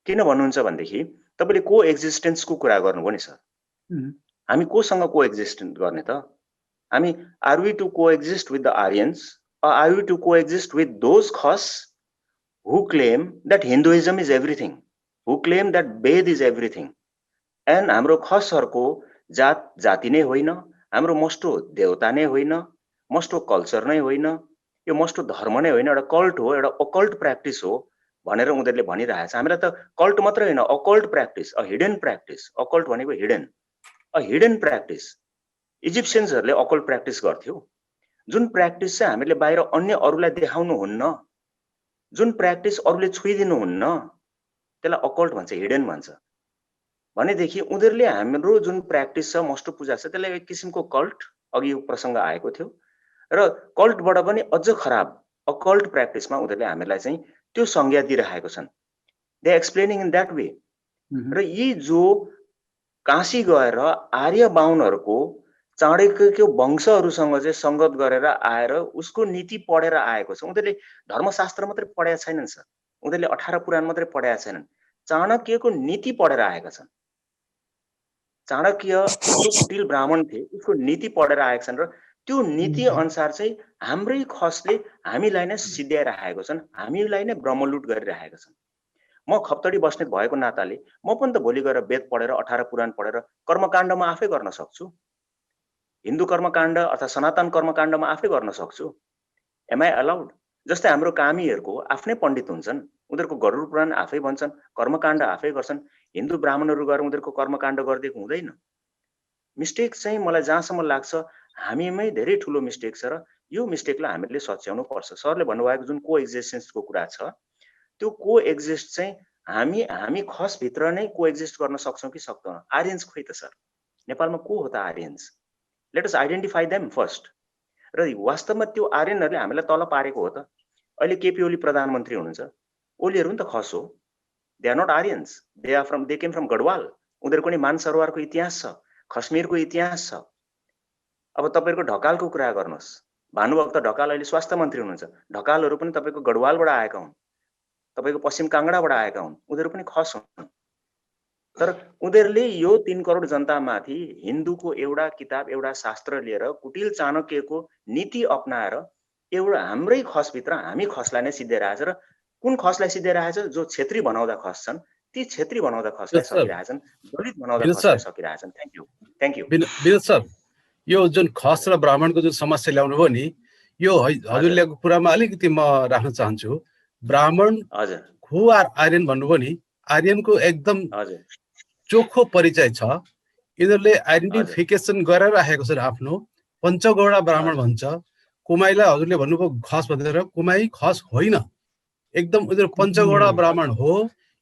किन भन्नुहुन्छ भनेदेखि तपाईले को एक्जिस्टेन्सको कुरा गर्नुभयो नि सर। हामी कोसँग को एक्जिस्टेन्स गर्ने त? हामी are we to coexist with the Aryans or are we to coexist with those khas who claim that Hinduism is everything, who claim that Ved is everything, and हाम्रो खसहरुको जात जाति नै होइन, हाम्रो मस्टो देवता नै होइन, मस्टो कल्चर नै होइन, यो मस्टो धर्म नै होइन, एउटा कल्ट हो, एउटा अकल्ट प्र्याक्टिस हो भनेर उनीहरुले भनिरहेछ। हामीलाई त कल्ट मात्र होइन, occult practice, a hidden practice. Occult भनेको हिडन, अ हिडन प्र्याक्टिस। इजिप्सियन्सहरुले अकल्ट प्र्याक्टिस गर्थ्यो, जुन प्र्याक्टिस चाहिँ हामीले बाहिर अन्य अरूलाई देखाउनु हुन्न, जुन प्र्याक्टिस अरूले छुइदिनु हुन्न, त्यसलाई अकल्ट भन्छ, हिडन भन्छ। भनेदेखि उनीहरुले हाम्रो जुन प्र्याक्टिस छ, मस्टो पूजा छ, त्यसलाई एक किसिमको कल्ट, अघि यो प्रसंग आएको थियो, र कल्टबाट पनि अझ खराब अकल्ट प्र्याक्टिसमा उनीहरुले हामीलाई चाहिँ त्यो संज्ञा दिइरहेको छन्। They explaining in that way. र यी जो काशी गएर आर्य बाहुनहरुको चाणक्यको वंशहरुसँग चाहिँ संगत गरेर आएर उसको नीति पढेर आएको छ। उनीहरुले धर्मशास्त्र मात्रै पढेका छैनन् सर, उनीहरुले 18 पुराण मात्रै पढेका छैनन्, चाणक्यको नीति पढेर आएका छन्। चाणक्य जो कुटिल ब्राह्मण थिए, उसको नीति पढेर आएका छन् र त्यो नीति अनुसार चाहिँ हाम्रै खसले हामीलाई नै सिध्याइरहेको छन्, हामीलाई नै ब्रह्मलुट गरिरहेका छन्। म खप्तडी बस्नेत भएको नाताले म पनि त भोलि गएर वेद पढेर 18 पुराण पढेर कर्मकाण्डमा आफै गर्न सक्छु, हिन्दू कर्मकाण्ड अथवा सनातन कर्मकाण्डमा आफै गर्न सक्छु। Am I allowed? जस्तै हाम्रो कामीहरुको आफ्नै पण्डित हुन्छन्, उनीहरुको गरुड पुराण आफै भन्छन्, कर्मकाण्ड आफै गर्छन्। हिन्दू ब्राह्मणहरु गएर उनीहरुको कर्मकाण्ड गर्दिएको हुँदैन। मिस्टेक चाहिँ मलाई जहाँसम्म लाग्छ हामीमै धेरै ठूलो मिस्टेक छ र यो मिस्टेकलाई हामीले सच्याउनु पर्छ। सरले भन्नुभएको जुन को एक्जिस्टेन्सको कुरा छ, त्यो को एक्जिस्ट चाहिँ हामी खस भित्र नै को एक्जिस्ट गर्न सक्छौं कि सक्दैनौं? आर्यन्स खोइ त सर, नेपालमा को हो त Aryans? Let us identify them first. र वास्तवमा त्यो आर्यनहरुले हामीलाई तल पारेको हो त। अहिले केपी ओली प्रधानमन्त्री हुनुहुन्छ, ओलीहरु नि त खस हो, they are not Aryans, they came from Garhwal. उनीहरुको नि मान सरोवरको इतिहास छ, खस्मिरको इतिहास छ। अब तपाईहरुको ढकालको कुरा गर्नुस्, भानुभक्त ढकाल अहिले स्वास्थ्य मन्त्री हुनुहुन्छ, ढकालहरु पनि तपाईको गढवालबाट आएका हुन्, तपाईको पश्चिम कांगडाबाट आएका हुन्, उनीहरु पनि खस हुन्। तर उनीहरुले यो 3 करोड जनतामाथि हिन्दूको एउटा किताब, एउटा शास्त्र लिएर कुटिल चाणक्यको नीति अपनाएर एउटा हाम्रै खसभित्र हामी खसलाई नै सिध्याइरहेछ। र कुन खसलाई सिध्याइरहेछ? जो क्षेत्री बनाउँदा खस छन्, ती क्षेत्री बनाउँदा खसलाई सकिरहेछन्, दलित बनाउँदा खसलाई सकिरहेछन्। थ्यांक यू विनोद सर, यो जुन खस र ब्राह्मणको जुन समस्या ल्याउनु भयो नि, यो हजुरले कुरामा अलिकति म राख्न चाहन्छु। ब्राह्मण हजुर हु आर आर्यन भन्नुभयो नि, आर्यनको एकदम हजुर चोखो परिचय छ। यिनीहरूले आइडेन्टिफिकेसन गरेर राखेको छ आफ्नो। पञ्चगौडा ब्राह्मण भन्छ, कुमाईलाई हजुरले भन्नुभयो खस भनेर, कुमाई खस होइन, एकदम उनीहरू पञ्चगौडा ब्राह्मण हो।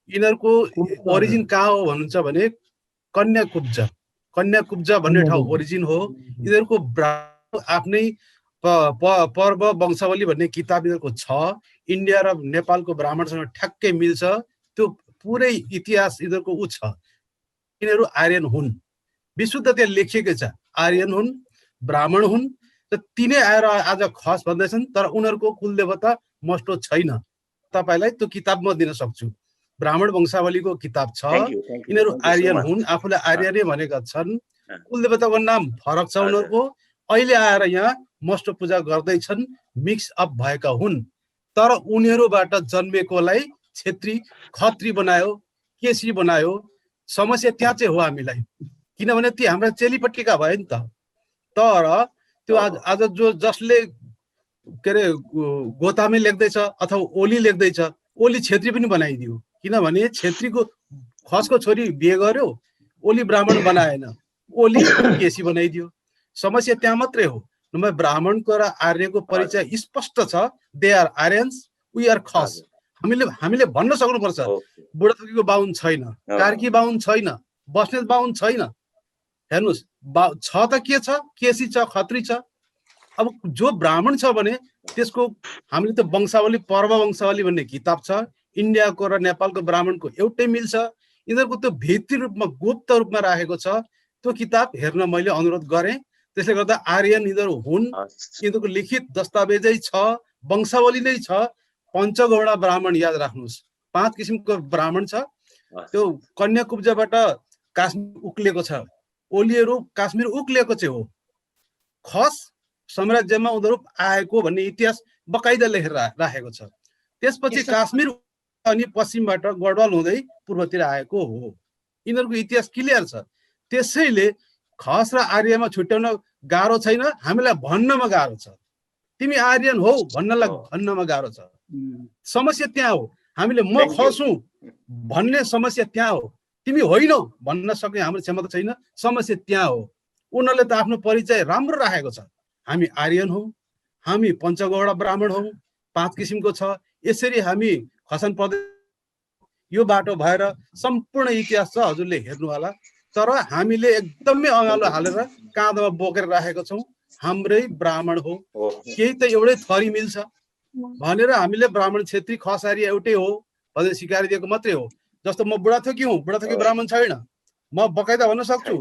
यिनीहरूको ओरिजिन कहाँ हो भन्नुहुन्छ भने कन्याकुब्जा भन्ने ठाउँ ओरिजिन हो। यिनीहरूको आफ्नै पर्व वंशावली भन्ने किताब यिनीहरूको छ। इन्डिया र नेपालको ब्राह्मणसँग ठ्याक्कै मिल्छ, त्यो पुरै इतिहास यिनीहरूको उ छ। यिनीहरू आर्यन हुन्, विशुद्ध त्यहाँ लेखिएकै छ, आर्यन हुन्, ब्राह्मण हुन्। र तिनै आएर आज खस भन्दैछन्, तर उनीहरूको कुल देवता मस्टो छैन। तपाईलाई त्यो किताब म दिन सक्छु, ब्राह्मण वंशावलीको किताब छ। यिनीहरू आर्यन हुन्, आफूलाई आर्य नै भनेका छन्। कुल देवताको नाम फरक छ उनीहरूको। अहिले आएर यहाँ मस्ट पूजा गर्दैछन्, मिक्स अप भएका हुन्। तर उनीहरूबाट जन्मेकोलाई क्षेत्री खत्री बनायो, केसी बनायो। समस्या त्यहाँ चाहिँ हो हामीलाई, किनभने ती हाम्रा चेलीपट्टिका भयो नि त। तर त्यो आज जो जसले के अरे गोतामे लेख्दैछ अथवा ओली लेख्दैछ, ओली छेत्री पनि बनाइदियो, किनभने छेत्रीको खसको छोरी बिहे गर्यो, ओली ब्राह्मण बनाएन, ओली केसी बनाइदियो। समस्या त्यहाँ मात्रै हो। नभए ब्राह्मणको र आर्यको परिचय स्पष्ट छ, they are Aryans, we are Khas. हामीले भन्न सक्नुपर्छ, बुढाथोकीको बाहुन छैन, कार्की बाहुन छैन, बस्नेत बाहुन छैन। हेर्नुहोस्, छ त के छ, केसी छ, खत्री छ। अब जो ब्राह्मण छ भने त्यसको हामीले त वंशावली, पर्व वंशावली भन्ने किताब छ, इन्डियाको र नेपालको ब्राह्मणको एउटै मिल्छ। यिनीहरूको त्यो भित्री रूपमा गुप्त रूपमा राखेको छ, त्यो किताब हेर्न मैले अनुरोध गरेँ। त्यसले गर्दा आर्यन यिनीहरू हुन्, यिनीहरूको लिखित दस्तावेजै छ, वंशावली नै छ। पञ्चगौडा ब्राह्मण याद राख्नुहोस्, 5 किसिमको ब्राह्मण छ। त्यो कन्याकुब्जाबाट काश्मीर उक्लिएको छ, ओलीहरू काश्मीर उक्लिएको चाहिँ हो। खस साम्राज्यमा उनीहरू आएको भन्ने इतिहास बकाइदा लेखेर राखेको छ। त्यसपछि काश्मीर अनि पश्चिमबाट गढवाल हुँदै पूर्वतिर आएको हो। यिनीहरूको इतिहास क्लियर छ। त्यसैले खस र आर्यमा छुट्याउन गाह्रो छैन, हामीलाई भन्नमा गाह्रो छ। तिमी आर्यन हो भन्नमा गाह्रो छ। समस्या त्यहाँ हो। हामीले म खस हुँ भन्ने समस्या त्यहाँ हो। तिमी होइनौ भन्न सक्ने हाम्रो क्षमता छैन, समस्या त्यहाँ हो। उनीहरूले त आफ्नो परिचय राम्रो राखेको छ, हामी आर्यन हौ, हामी पञ्चगौडा ब्राह्मण हौ, 5 किसिमको छ। यसरी हामी खसन प्रदेश यो बाटो भएर सम्पूर्ण इतिहास छ, हजुरले हेर्नु होला। तर हामीले एकदमै अँगालो हालेर काँधमा बोकेर राखेको छौँ, हाम्रै ब्राह्मण हो, केही त एउटै थरी मिल्छ भनेर हामीले ब्राह्मण क्षेत्री खस आर्य एउटै हो भनेर सिकाइदिएको मात्रै हो। जस्तो म बुढाथोकी हुँ, बुढाथोकी ब्राह्मण छैन, म बकाइदा भन्न सक्छु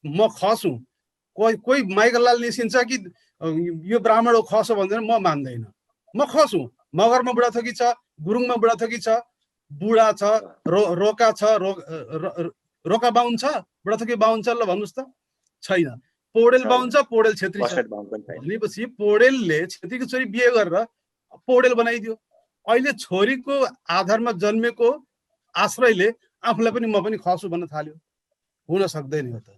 म खस हुँ। कोही माइकलाल निस्किन्छ कि यो ब्राह्मण हो, खस हो भन्दैन, म मान्दैन। म खस हुँ। मगरमा बुढाथोकी छ, गुरुङमा बुढाथोकी छ, बुढा छ, रोका छ, रोका बाहुन छ, बुढाथोकी बाहुन छ, ल भन्नुहोस् त, छैन। पौडेल बाहुन छ, पौडेल छेत्री छ भनेपछि पौडेलले छेत्रीको छोरी बिहे गरेर पौडेल बनाइदियो। अहिले छोरीको आधारमा जन्मेको आश्रयले आफूलाई पनि म पनि खस हुँ भन्न थाल्यो। हुन सक्दैन यो त।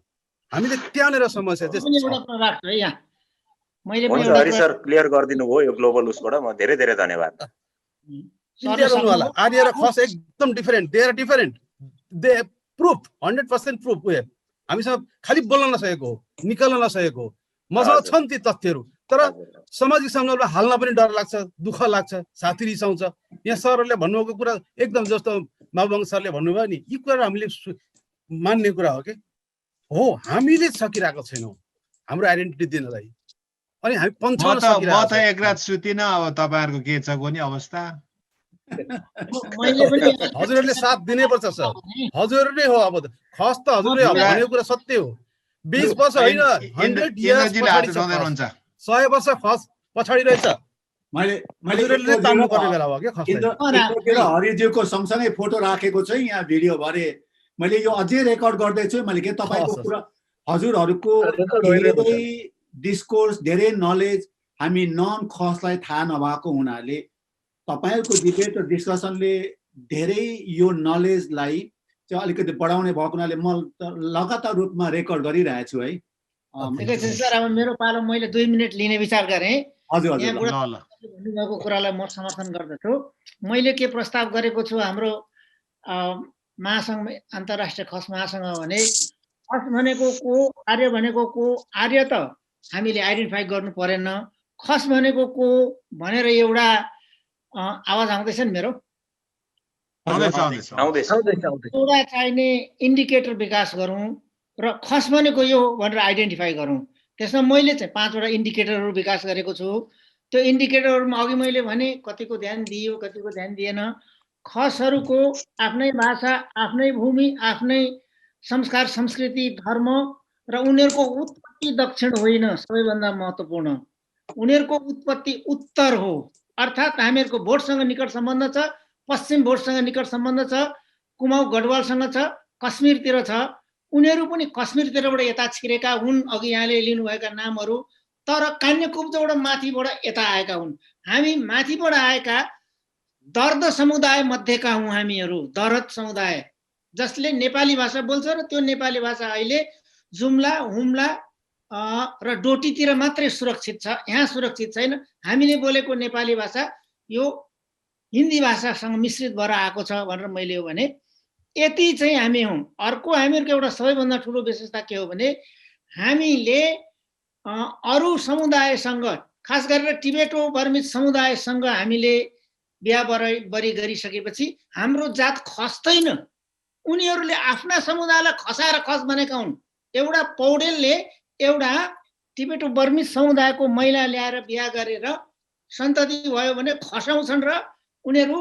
हामीले त्यहाँनिर समस्या चाहिँ हुन्छ हरि सर, क्लियर गरिदिनु भयो यो ग्लोबल उसबाट, म धेरै धेरै धन्यवाद। आर्य र खस एकदम different, they are different, the proof 100% proof. हामीसँग खालि बोल्न नसकेको हो, निकाल्न नसकेको हो। मसँग छन् ती तथ्यहरू, तर सामाजिक सञ्जालमा हाल्न पनि डर लाग्छ, दुःख लाग्छ, साथी रिसाउँछ। यहाँ सरहरूले भन्नुभएको कुरा एकदम जस्तो माबुङ सरले भन्नुभयो नि, यी कुरा हामीले मान्ने कुरा हो कि हो। हामीले सकिरहेको छैनौँ हाम्रो आइडेन्टिटी दिनलाई, अनि हामी पन्छाउन सकिरहेको म त एक रात सुतिनँ। अब तपाईँहरूको के छ कोनी अवस्था? हजुरहरूले साथ दिनैपर्छ सर, हजुर नै हो। अब खस त हजुरले भनेको कुरा सत्य हो। 20 वर्ष होइन, 100 इयर्स पछाडि छ, 100 वर्ष खस पछाडि रहेछ। हरिज्यूको सँगसँगै फोटो राखेको छु यहाँ भिडियो भरे। मैले यो अझै रेकर्ड गर्दैछु। मैले के तपाईँको कुरा, हजुरहरूको धेरै डिस्कोर्स, धेरै नलेज हामी नन खसलाई थाहा नभएको हुनाले तपाईँहरूको डिबेट र डिस्कसनले धेरै यो नलेजलाई चाहिँ अलिकति बढाउने भएको हुनाले म लगातार रूपमा रेकर्ड गरिरहेको छु है। सर, अब मेरो पालो मैले 2 मिनट लिने विचार गरेँ। भन्नुभएको कुरालाई म समर्थन गर्दछु। मैले के प्रस्ताव गरेको छु हाम्रो महासङ्घ, अन्तर्राष्ट्रिय खस महासङ्घ भने खस भनेको को, आर्य भनेको को, आर्य त हामीले आइडेन्टिफाई गर्नु परेन, खस भनेको को भनेर एउटा आवाज आउँदैछ नि मेरो? एउटा चाहिने इन्डिकेटर विकास गरौँ र खस भनेको यो भनेर आइडेन्टिफाई गरौँ। त्यसमा मैले चाहिँ 5 वटा इन्डिकेटरहरू विकास गरेको छु। त्यो इन्डिकेटरहरूमा अघि मैले भने कतिको ध्यान दियो, कतिको ध्यान दिएन। खसहरूको आफ्नै भाषा, आफ्नै भूमि, आफ्नै संस्कार, संस्कृति, धर्म र उनीहरूको उत्पत्ति दक्षिण होइन सबैभन्दा महत्त्वपूर्ण। उनीहरूको उत्पत्ति उत्तर हो, अर्थात् हामीहरूको भोटसँग निकट सम्बन्ध छ, पश्चिम भोटसँग निकट सम्बन्ध छ, कुमाऊ गढवालसँग छ, कश्मीरतिर छ। उनीहरू पनि कश्मीरतिरबाट यता छिरेका हुन्, अघि यहाँले लिनुभएका नामहरू, तर कान्यकुब्जबाट माथिबाट यता आएका हुन्। हामी माथिबाट आएका दर्द समुदाय मध्येका हौँ हामीहरू, दरद समुदाय जसले नेपाली भाषा बोल्छ र त्यो नेपाली भाषा अहिले जुम्ला, हुम्ला र डोटीतिर मात्रै सुरक्षित छ, यहाँ सुरक्षित छैन। हामीले बोलेको नेपाली भाषा यो हिन्दी भाषासँग मिश्रित भएर आएको छ भनेर मैले हो भने यति चाहिँ हामी हौँ। अर्को हामीहरूको एउटा सबैभन्दा ठुलो विशेषता के हो भने हामीले अरू समुदायसँग, खास गरेर टिबेटो बर्मिज समुदायसँग हामीले बिहा बरी गरिसकेपछि हाम्रो जात खस्दैन। उनीहरूले आफ्ना समुदायलाई खसाएर खस बनेका हुन्। एउटा पौडेलले एउटा टिबेटो बर्मिज समुदायको महिला ल्याएर बिहा गरेर सन्तति भयो भने खसाउँछन् र उनीहरू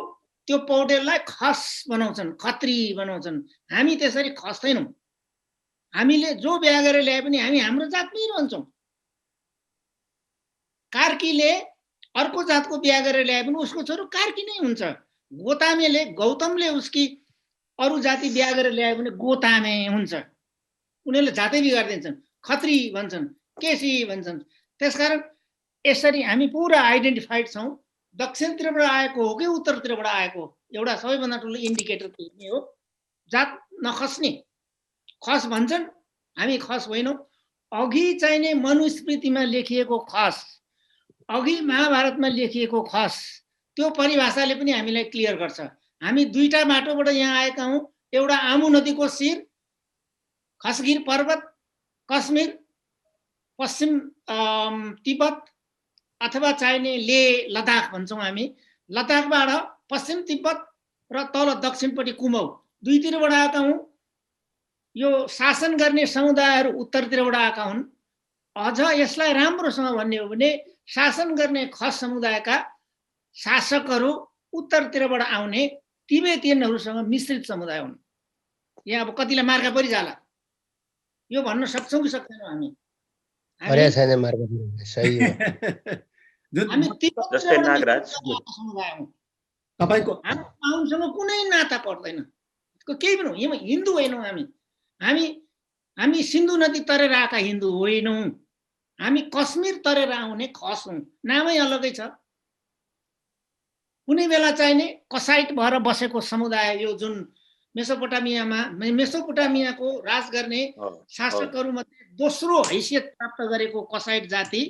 त्यो पौडेललाई खस बनाउँछन्, खत्री बनाउँछन्। हामी त्यसरी खस्दैनौँ। हामीले जो बिहा गरेर ल्याए पनि हामी हाम्रो जातमै रहन्छौँ। कार्कीले अर्को जातको बिहा गरेर ल्याए पनि उसको छोरो कार्की नै हुन्छ। गोतामेले, गौतमले उसकी अरू जाति बिहा गरेर ल्याए पनि गोतामे हुन्छ। उनीहरूले जातै बिगारिदिन्छन्, खत्री भन्छन्, केसी भन्छन्। त्यसकारण यसरी हामी पुरा आइडेन्टिफाइड छौँ। दक्षिणतिरबाट आएको हो कि उत्तरतिरबाट आएको, एउटा सबैभन्दा ठुलो इन्डिकेटर के हो, जात नखस्ने। खस भन्छन्, हामी खस होइनौँ। अघि चाहिने मनुस्मृतिमा लेखिएको खस, अघि महाभारतमा लेखिएको खस, त्यो परिभाषाले पनि हामीलाई क्लियर गर्छ। हामी दुईटा बाटोबाट यहाँ आएका हौँ। एउटा आमु नदीको शिर, खसगिर पर्वत, कश्मीर, पश्चिम तिब्बत अथवा चाहिने ले लद्दाख भन्छौँ हामी। लद्दाखबाट पश्चिम तिब्बत र तल दक्षिणपट्टि कुमाऊ, दुईतिरबाट आएका हौँ। यो शासन गर्ने समुदायहरू उत्तरतिरबाट आएका हुन्। अझ यसलाई राम्रोसँग भन्ने हो भने शासन गर्ने खस समुदायका शासकहरू उत्तरतिरबाट आउने तिब्बतीयनहरूसँग मिश्रित समुदाय हुन्। यहाँ अब कतिलाई मार्का परिजाला, यो भन्न सक्छौँ कि सक्दैनौँ हामी? हामी समुदाय हौँ। तपाईको हामीसँग कुनै नाता पर्दैन, केही पनि हो। हिन्दू होइनौँ हामी। हामी सिन्धु नदी तरेर आएका हिन्दू होइनौँ। हामी कश्मीर तरेर आउने खस हौँ। नामै अलगै छ। कुनै बेला चाहिने कसाइट भएर बसेको समुदाय, यो जुन मेसोपोटामियाको राज गर्ने शासकहरूमध्ये दोस्रो हैसियत प्राप्त गरेको कसाइट जाति,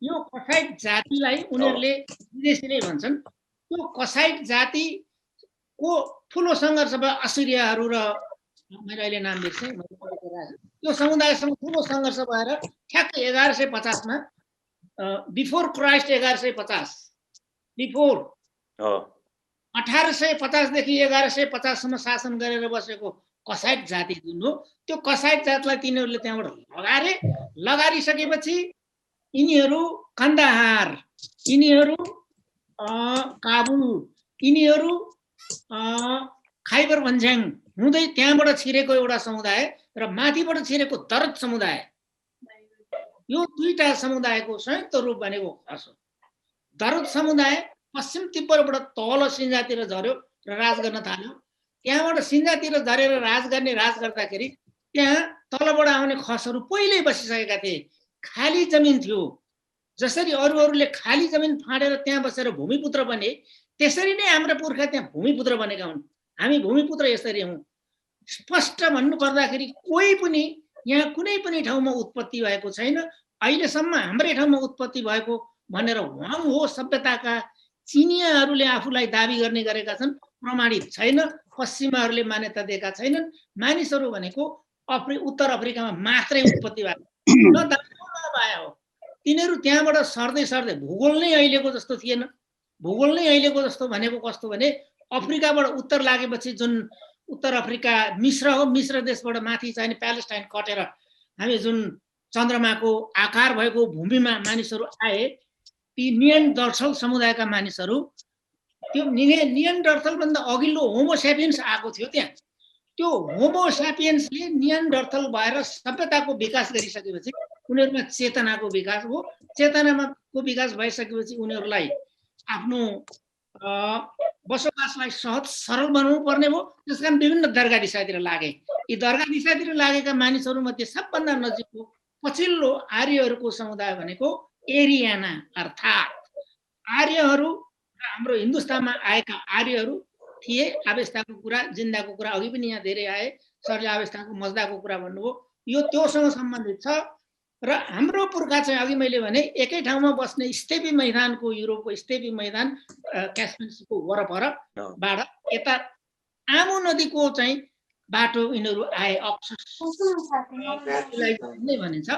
यो कसाइट जातिलाई उनीहरूले विदेशीले भन्छन्। त्यो कसाइट जातिको ठुलो सङ्घर्ष भयो असिरियाहरू र मैले अहिले नाम बिर्सेँ, त्यो समुदायसँग ठुलो सङ्घर्ष भएर ठ्याक्कै 1150 बिफोर क्राइस्ट 1150 बिफोर 1850 देखि 1150 शासन गरेर बसेको कसाइट जाति जुन हो, त्यो कसाइट जातलाई तिनीहरूले त्यहाँबाट लगारिसकेपछि यिनीहरू कन्दहार, यिनीहरू काबुल, यिनीहरू खाइबर भन्ज्याङ हुँदै त्यहाँबाट छिरेको एउटा समुदाय र माथिबाट छिरेको दरद समुदाय, यो दुईटा समुदायको संयुक्त रूप बनेको खस हो। दरद समुदाय पश्चिम तिब्बतबाट तल सिन्जातिर झर्यो र राज गर्न थाल्यो। त्यहाँबाट सिन्जातिर झरेर राज गर्दाखेरि त्यहाँ तलबाट आउने खसहरू पहिल्यै बसिसकेका थिए। खाली जमिन थियो। जसरी अरूहरूले खाली जमिन फाँडेर त्यहाँ बसेर भूमिपुत्र बने, त्यसरी नै हाम्रा पुर्खा त्यहाँ भूमिपुत्र बनेका हुन्। हामी भूमिपुत्र यसरी हौँ। स्पष्ट भन्नु पर्दाखेरि कोही पनि यहाँ कुनै पनि ठाउँमा उत्पत्ति भएको छैन। अहिलेसम्म हाम्रै ठाउँमा उत्पत्ति भएको भनेर वाङ हो सभ्यताका चिनियाहरूले आफूलाई दाबी गर्ने गरेका छन्, प्रमाणित छैन। पश्चिमाहरूले मान्यता दिएका छैनन्। मानिसहरू भनेको उत्तर अफ्रिकामा मात्रै उत्पत्ति भएको हो। तिनीहरू त्यहाँबाट सर्दै सर्दै, भूगोल नै अहिलेको जस्तो थिएन। भूगोल नै अहिलेको जस्तो भनेको कस्तो भने अफ्रिकाबाट उत्तर लागेपछि जुन उत्तर अफ्रिका मिश्र हो, मिश्र देशबाट माथि चाहिने प्यालेस्टाइन कटेर हामी जुन चन्द्रमाको आकार भएको भूमिमा मानिसहरू आए, ती नियन्डरथल समुदायका मानिसहरू, त्यो नियन्डरथल भन्दा अघिल्लो होमोसेपियन्स आएको थियो त्यहाँ। त्यो होमो स्यापियन्सले नियन्डरथल भएर सभ्यताको विकास गरिसकेपछि उनीहरूमा चेतनाको विकास हो। चेतनाको विकास भइसकेपछि उनीहरूलाई आफ्नो बसोबासलाई सहज सरल बनाउनु पर्ने भयो। त्यसकारण विभिन्न दरगाह दिशातिर लागे। यी दरगाह दिशातिर लागेका मानिसहरूमध्ये सबभन्दा नजिकको पछिल्लो आर्यहरूको समुदाय भनेको एरियाना अर्थात् आर्यहरू र हाम्रो हिन्दुस्तानमा आएका आर्यहरू थिए। आवेस्ताको कुरा, जिन्दाको कुरा अघि पनि यहाँ धेरै आए। सरले आवेस्ताको मजदाको कुरा भन्नुभयो, यो त्योसँग सम्बन्धित छ। र हाम्रो पुर्खा चाहिँ अघि मैले भने एकै ठाउँमा बस्ने स्टेपी मैदानको, युरोपको स्टेपी मैदान क्यास्पियनको वरपरबाट यता आमु नदीको चाहिँ बाटो यिनीहरू आए। अक्सस सिभिलाइजेसन नै भनिन्छ।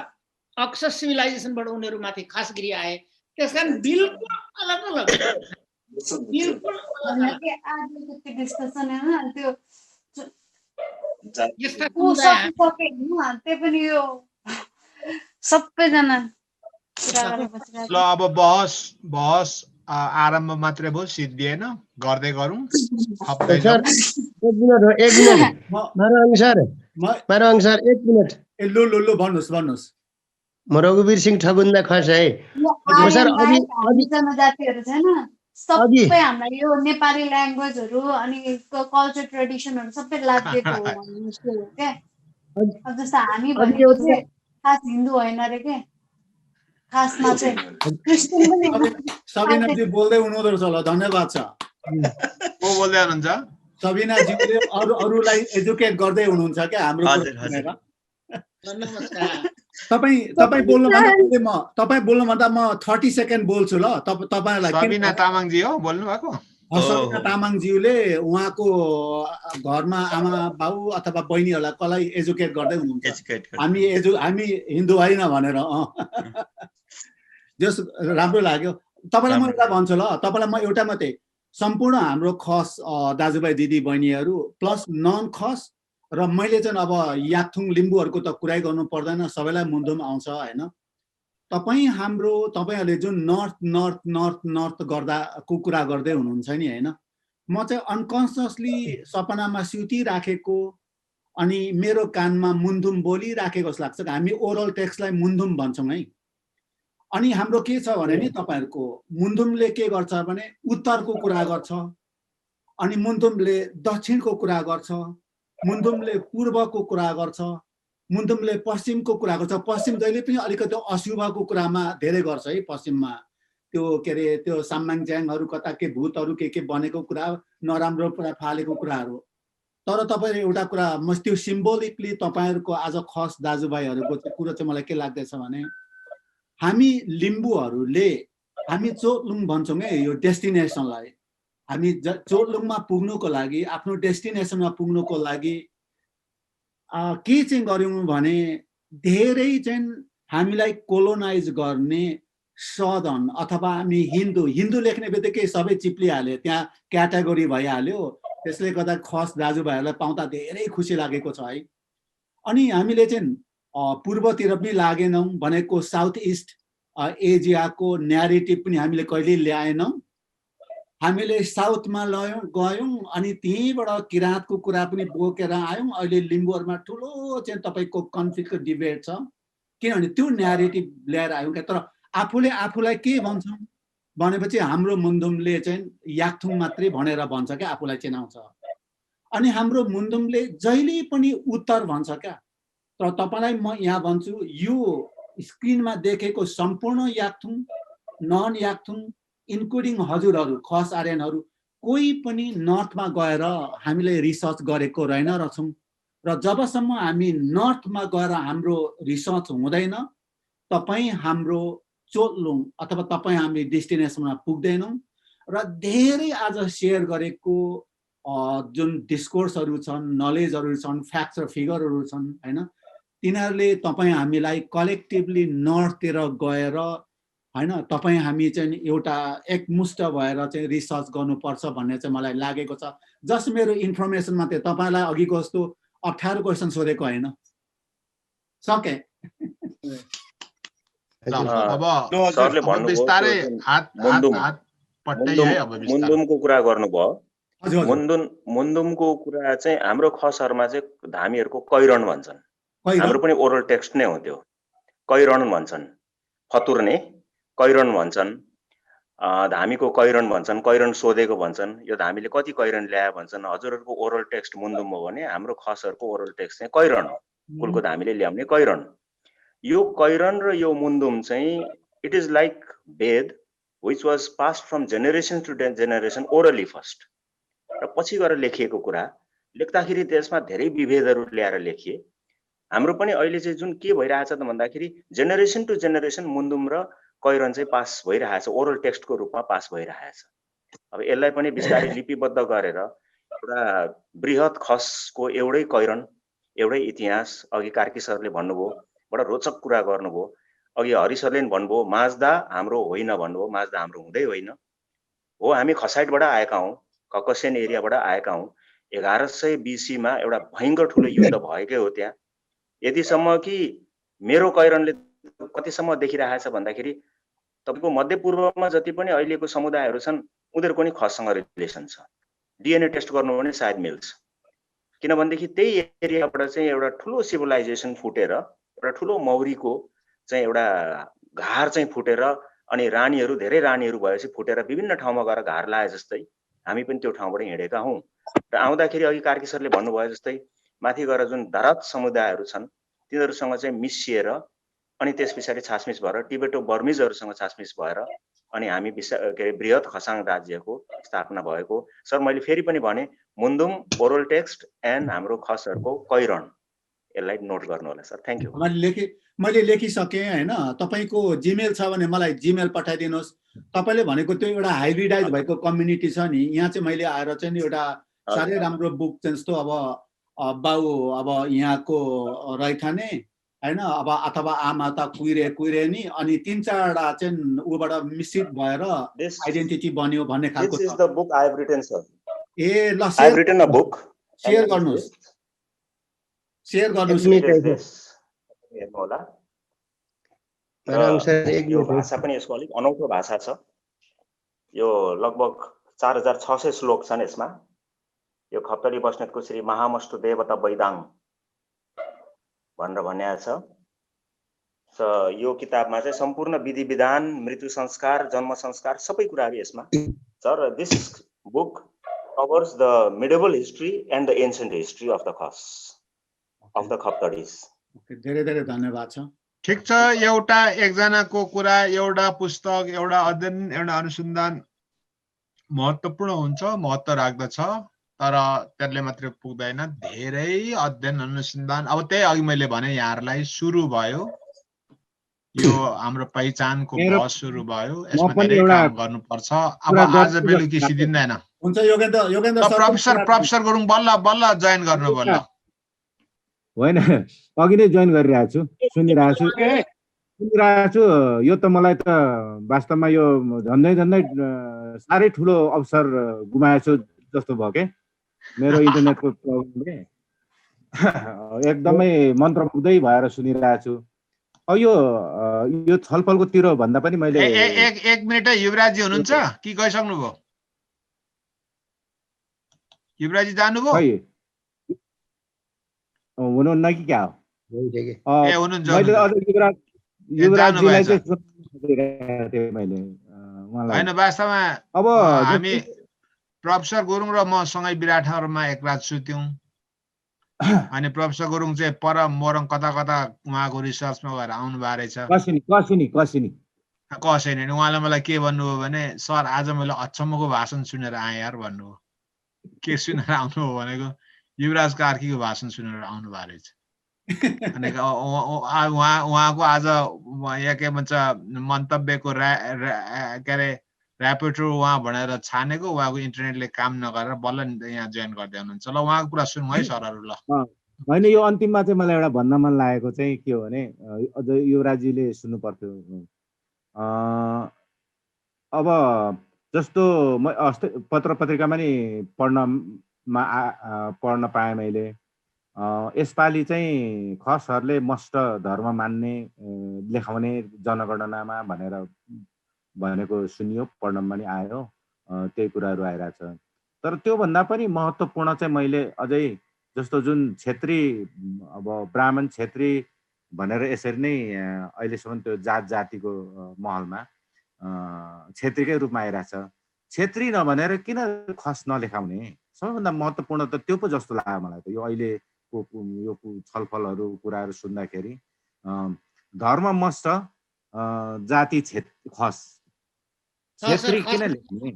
अक्सस सिभिलाइजेसनबाट उनीहरू माथि खास गरी आए। त्यसकारण बिल्कुल अलग अलग सबैजना ल अब बहस आरम्भ मात्रै भयो, सिद्धिएन, गर्दै गरौँ। भन्नुहोस्। म रघुवीर सिंह ठगुन्दा खस है सर। जनजातिहरू छैन, सबै हामीलाई यो नेपाली ल्याङ्ग्वेजहरू अनि कल्चर ट्रेडिसनहरू सबै लाग्दिएको हो भन्नु क्या। अब जस्तो हामी भनेको चाहिँ खास हिन्दू होइन अरे के, खासमा चाहिँ क्रिस्चियन पनि। सबिनाजी बोल्दै हुनुहुँदो रहेछ ल, धन्यवाद छ। को बोल्दै हुनुहुन्छ? सबिनाजीले अरूलाई एजुकेट गर्दै हुनुहुन्छ क्या हाम्रो। तपाईँ बोल्नुभन्दा म 30 सेकेन्ड बोल्छु ल तपाईलाई। सबिना तामाङजी हो बोल्नु भएको? सबिना तामाङज्यूले उहाँको घरमा आमा बाउ अथवा बहिनीहरूलाई कसलाई एजुकेट गर्दै हुनुहुन्छ। हामी हिन्दू होइन भनेर जस राम्रो लाग्यो। तपाईँलाई म एउटा भन्छु ल, तपाईँलाई म एउटा मात्रै, सम्पूर्ण हाम्रो खस दाजुभाइ दिदी बहिनीहरू प्लस नन खस र मैले चाहिँ अब याकथुङ लिम्बूहरूको त कुरै गर्नु पर्दैन, सबैलाई मुन्धुम आउँछ होइन। तपाईँहरूले जुन नर्थ गर्दाको कुरा गर्दै हुनुहुन्छ नि होइन, म चाहिँ अनकन्सियसली सपनामा स्युतिराखेको अनि मेरो कानमा मुन्धुम बोलिराखेको जस्तो लाग्छ। हामी ओरल टेक्स्टलाई मुन्धुम भन्छौँ है। अनि हाम्रो के छ भने नि तपाईँहरूको मुन्धुमले के गर्छ भने उत्तरको कुरा गर्छ, अनि मुन्धुमले दक्षिणको कुरा गर्छ, मुन्धुमले पूर्वको कुरा गर्छ, मुन्धुमले पश्चिमको कुरा गर्छ। पश्चिम जहिले पनि अलिकति अशुभको कुरामा धेरै गर्छ है। पश्चिममा त्यो के अरे त्यो साम्माङज्याङहरू कता के भूतहरू के बनेको कुरा, नराम्रो कुरा फालेको कुराहरू। तर तपाईँहरू एउटा कुरा म त्यो सिम्बोलिकली तपाईँहरूको आज खस दाजुभाइहरूको चाहिँ कुरो चाहिँ मलाई के लाग्दैछ भने हामी लिम्बूहरूले हामी चोटलुङ भन्छौँ है यो डेस्टिनेसनलाई। हामी चोटलुङमा पुग्नुको लागि, आफ्नो डेस्टिनेसनमा पुग्नुको लागि के चाहिँ गर्यौँ भने धेरै चाहिँ हामीलाई कोलोनाइज गर्ने सदन अथवा हामी हिन्दू लेख्ने बित्तिकै सबै चिप्लिहाल्यो, त्यहाँ क्याटेगोरी भइहाल्यो। त्यसले गर्दा खस दाजुभाइहरूलाई पाउँदा धेरै खुसी लागेको छ है। अनि हामीले चाहिँ पूर्वतिर पनि लागेनौँ भनेको साउथ इस्ट एसियाको न्यारेटिभ पनि हामीले कहिल्यै ल्याएनौँ। हामीले साउथमा गयौँ अनि त्यहीँबाट किराँतको कुरा पनि बोकेर आयौँ। अहिले लिम्बूहरूमा ठुलो चाहिँ तपाईँको कन्फ्लिक्टको डिबेट छ, किनभने त्यो न्यारेटिभ ल्याएर आयौँ क्या। तर आफूलाई के भन्छौँ भनेपछि हाम्रो मुन्धुमले चाहिँ याकथुङ मात्रै भनेर भन्छ क्या, आफूलाई चिनाउँछ। अनि हाम्रो मुन्धुमले जहिले पनि उत्तर भन्छ क्या। तर तपाईँलाई म यहाँ भन्छु, यो स्क्रिनमा देखेको सम्पूर्ण याकथुङ, नन याकथुङ इन्क्लुडिङ हजुरहरू खस आर्यनहरू कोही पनि नर्थमा गएर हामीले रिसर्च गरेको रहेन रहेछौँ। र जबसम्म हामी नर्थमा गएर हाम्रो रिसर्च हुँदैन, तपाईँ हाम्रो चोटलुङ अथवा तपाईँ हामी डेस्टिनेसनमा पुग्दैनौँ। र धेरै आज सेयर गरेको जुन डिस्कोर्सहरू छन्, नलेजहरू छन्, फ्याक्ट्स र फिगरहरू छन् होइन, तिनीहरूले तपाईँ हामीलाई कलेक्टिभली नर्थतिर गएर होइन तपाईँ हामी चाहिँ एउटा एकमुष्ट भएर चाहिँ रिसर्च गर्नुपर्छ भन्ने चाहिँ मलाई लागेको छ। जस्ट मेरो इन्फर्मेसन मात्रै, तपाईँलाई अघिको जस्तो 18 क्वेसन सोधेको होइन। सके सरले भन्नुभयो मुन्धुमको कुरा गर्नुभयो। मुन्दुमको कुरा चाहिँ हाम्रो खसहरुमा चाहिँ धामीहरुको कैरण भन्छन्। हाम्रो पनि ओरल टेक्स्ट नै हो त्यो। कैरण भन्छन्। फतुर्ने कैरण भन्छन्। धामीको कैरण भन्छन्, कैरण सोधेको भन्छन्। यो धामीले कति कैरण ल्यायो भन्छन्। हजुरहरुको ओरल टेक्स्ट मुन्दुम हो भने हाम्रो खसहरुको ओरल टेक्स्ट चाहिँ कैरण हो। कुलको धामीले ल्याउने कैरण। यो कैरण र यो मुन्दुम चाहिँ it is like Veda which was passed from generation to generation orally first. र पछि गएर लेखिएको कुरा लेख्दाखेरि त्यसमा धेरै विभेदहरू ल्याएर लेखिए। हाम्रो पनि अहिले चाहिँ जुन के भइरहेछ त भन्दाखेरि जेनेरेसन टु जेनेरेसन मुन्दुम र कैरन चाहिँ पास भइरहेछ, ओरल टेक्स्टको रूपमा पास भइरहेछ। अब यसलाई पनि बिस्तारै लिपिबद्ध गरेर एउटा बृहत खसको एउटै कैरन, एउटै इतिहास, अघि कार्की सरले भन्नुभयो, बडा रोचक कुरा गर्नुभयो। अघि हरि सरले पनि भन्नुभयो माझदा हाम्रो होइन भन्नुभयो। माझदा हाम्रो हुँदै होइन हो, हामी खसाइटबाट आएका हौं, ककसियन एरियाबाट आएका हौं। 1100 BC मा एउटा भयंकर ठुलो युद्ध भएकै हो त्यहाँ। यतिसम्म कि मेरो कैरनले कतिसम्म देखिरहेछ भन्दाखेरि तपाईको मध्यपूर्वमा जति पनि अहिलेको समुदायहरू छन् उनीहरुको नि खससँग रिलेसन छ। डीएनए टेस्ट गर्नु भने सायद मिल्छ। किनभनेदेखि त्यही एरियाबाट चाहिँ एउटा ठुलो सिभिलाइजेसन फुटेर, एउटा ठुलो मौरीको चाहिँ एउटा घार चाहिँ फुटेर अनि रानीहरू धेरै रानीहरू भएपछि फुटेर विभिन्न ठाउँमा गएर घार लाए जस्तै हामी पनि त्यो ठाउँबाट हिँडेका हौं। र आउँदाखेरि अघि कार्की सरले भन्नुभयो जस्तै माथि गएर जुन धरत समुदायहरू छन् तिनीहरूसँग चाहिँ मिसिएर अनि त्यसपछि छासमिस भएर टिबेटो बर्मिजहरूसँग छासमिस भएर अनि हामी बृहत खसाङ राज्यको स्थापना भएको। सर मैले फेरि पनि भने मुन्दुम ओरल टेक्स्ट एन्ड हाम्रो खसहरूको कैरण, यसलाई नोट गर्नु होला सर। Thank you. मैले लेखिसके हैन। तपाईको जीमेल छ भने मलाई जीमेल पठाइदिनुस्। तपाईले भनेको त्यो एउटा हाइब्रिडाइज भएको कम्युनिटी छ नि, यहाँ चाहिँ मैले आएर चाहिँ एउटा साह्रै राम्रो बुक चाहिँ जस्तो अब बाउ अब यहाँको रैथाने हैन, अब अथवा आमाता कुइरे नि अनि 3-4 चाहिँ उबाट मिश्रित भएर आइडेन्टिटी बन्यो भन्ने खालको। This is the book I have written sir. Uh well I have written a book. Share गर्नुस्। शेयर गर्नुस्। हेर्नु होला। यो भाषा पनि यसको अलिक अनौठो भाषा छ। यो लगभग 4600 श्लोक छन् यसमा। यो खप्तरी बस्नेतको श्री महामष्टु देवता वैदाङ भनेर भनिएको छ। यो किताबमा चाहिँ सम्पूर्ण विधि विधान, मृत्यु संस्कार, जन्म संस्कार सबै कुराहरू यसमा छ। र this book covers the medieval history and the ancient history of the Khas of the Khaptadis. धेरै धेरै धन्यवाद छ। ठिक छ, एउटा एकजनाको कुरा, एउटा पुस्तक, एउटा अध्ययन, एउटा अनुसन्धान महत्त्वपूर्ण हुन्छ, महत्त्व राख्दछ, तर त्यसले मात्रै पुग्दैन। धेरै अध्ययन अनुसन्धान, अब त्यही अघि मैले भने यहाँहरूलाई सुरु भयो, यो हाम्रो पहिचानको बहस सुरु भयो। यसमा धेरै काम गर्नुपर्छ। अब आज बेलुकी सिद्धिँदैन। हुन्छ योगेन्द्र सर। प्रोफेसर गुरुङ बल्ल जोइन गर्नु बल्ल। होइन, अघि नै जोइन गरिरहेको छु, सुनिरहेको छु। यो त मलाई त वास्तवमा यो झन्डै साह्रै ठुलो अवसर गुमाएछु जस्तो भयो के। मेरो इन्टरनेटको प्रब्लमले एकदमै मन्त्रमुग्धै भएर सुनिरहेको छु। अब यो छलफलको तिर भन्दा पनि मैले एक मिनेट। युवराजी हुनुहुन्छ कि गइसक्नुभयो? युवराजी जानुभयो? हुनुहुन्न कि क्या हो? मैले अझ युवराजीलाई चाहिँ मैले होइन, वास्तवमा अब हामी प्रोफेसर गुरुङ र म सँगै विराटहरुमा एक रात सुत्यौं। अनि प्रोफेसर गुरुङ चाहिँ पर मोरङ कता उहाँको रिसर्चमा गएर आउनु भएको रहेछ। कसैन नि। उहाँले मलाई के भन्नुभयो भने सर आज मैले अचम्मको भाषण सुनेर आएँ यार भन्नुभयो। के सुनेर आउनुभयो भनेको युवराज कार्कीको भाषण सुनेर आउनु भएको रहेछ। अनि उहाँको आज यहाँ के भन्छ मन्तव्यको के अरे ऱ्यापोर्टर उहाँ भनेर छानेको, उहाँको इन्टरनेटले काम नगरेर बल्ल यहाँ जोइन गर्दै हुनुहुन्छ। ल उहाँको कुरा सुनौँ है सरहरू। ल होइन, यो अन्तिममा चाहिँ मलाई एउटा भन्न मन लागेको चाहिँ के हो भने अझ युवराजीले सुन्नु पर्थ्यो। अब जस्तो म अस्ति पत्र पत्रिकामा नि पढ्न पाएँ मैले। यसपालि चाहिँ खसहरूले मस्ट धर्म मान्ने लेखाउने जनगणनामा भनेर भनेको सुनियो, पढ्नमा पनि आयो, त्यही कुराहरू आइरहेछ। तर त्योभन्दा पनि महत्त्वपूर्ण चाहिँ मैले अझै जस्तो जुन क्षेत्री अब ब्राह्मण क्षेत्री भनेर यसरी नै अहिलेसम्म त्यो जातिको महलमा क्षेत्रीकै रूपमा आइरहेछ। क्षेत्री नभनेर किन खस नलेखाउने? सबैभन्दा महत्त्वपूर्ण त त्यो पो जस्तो लाग्यो मलाई त। यो अहिलेको यो छलफलहरू कुराहरू सुन्दाखेरि धर्म मस्ट जाति खस क्षेत्री किन लेख्ने?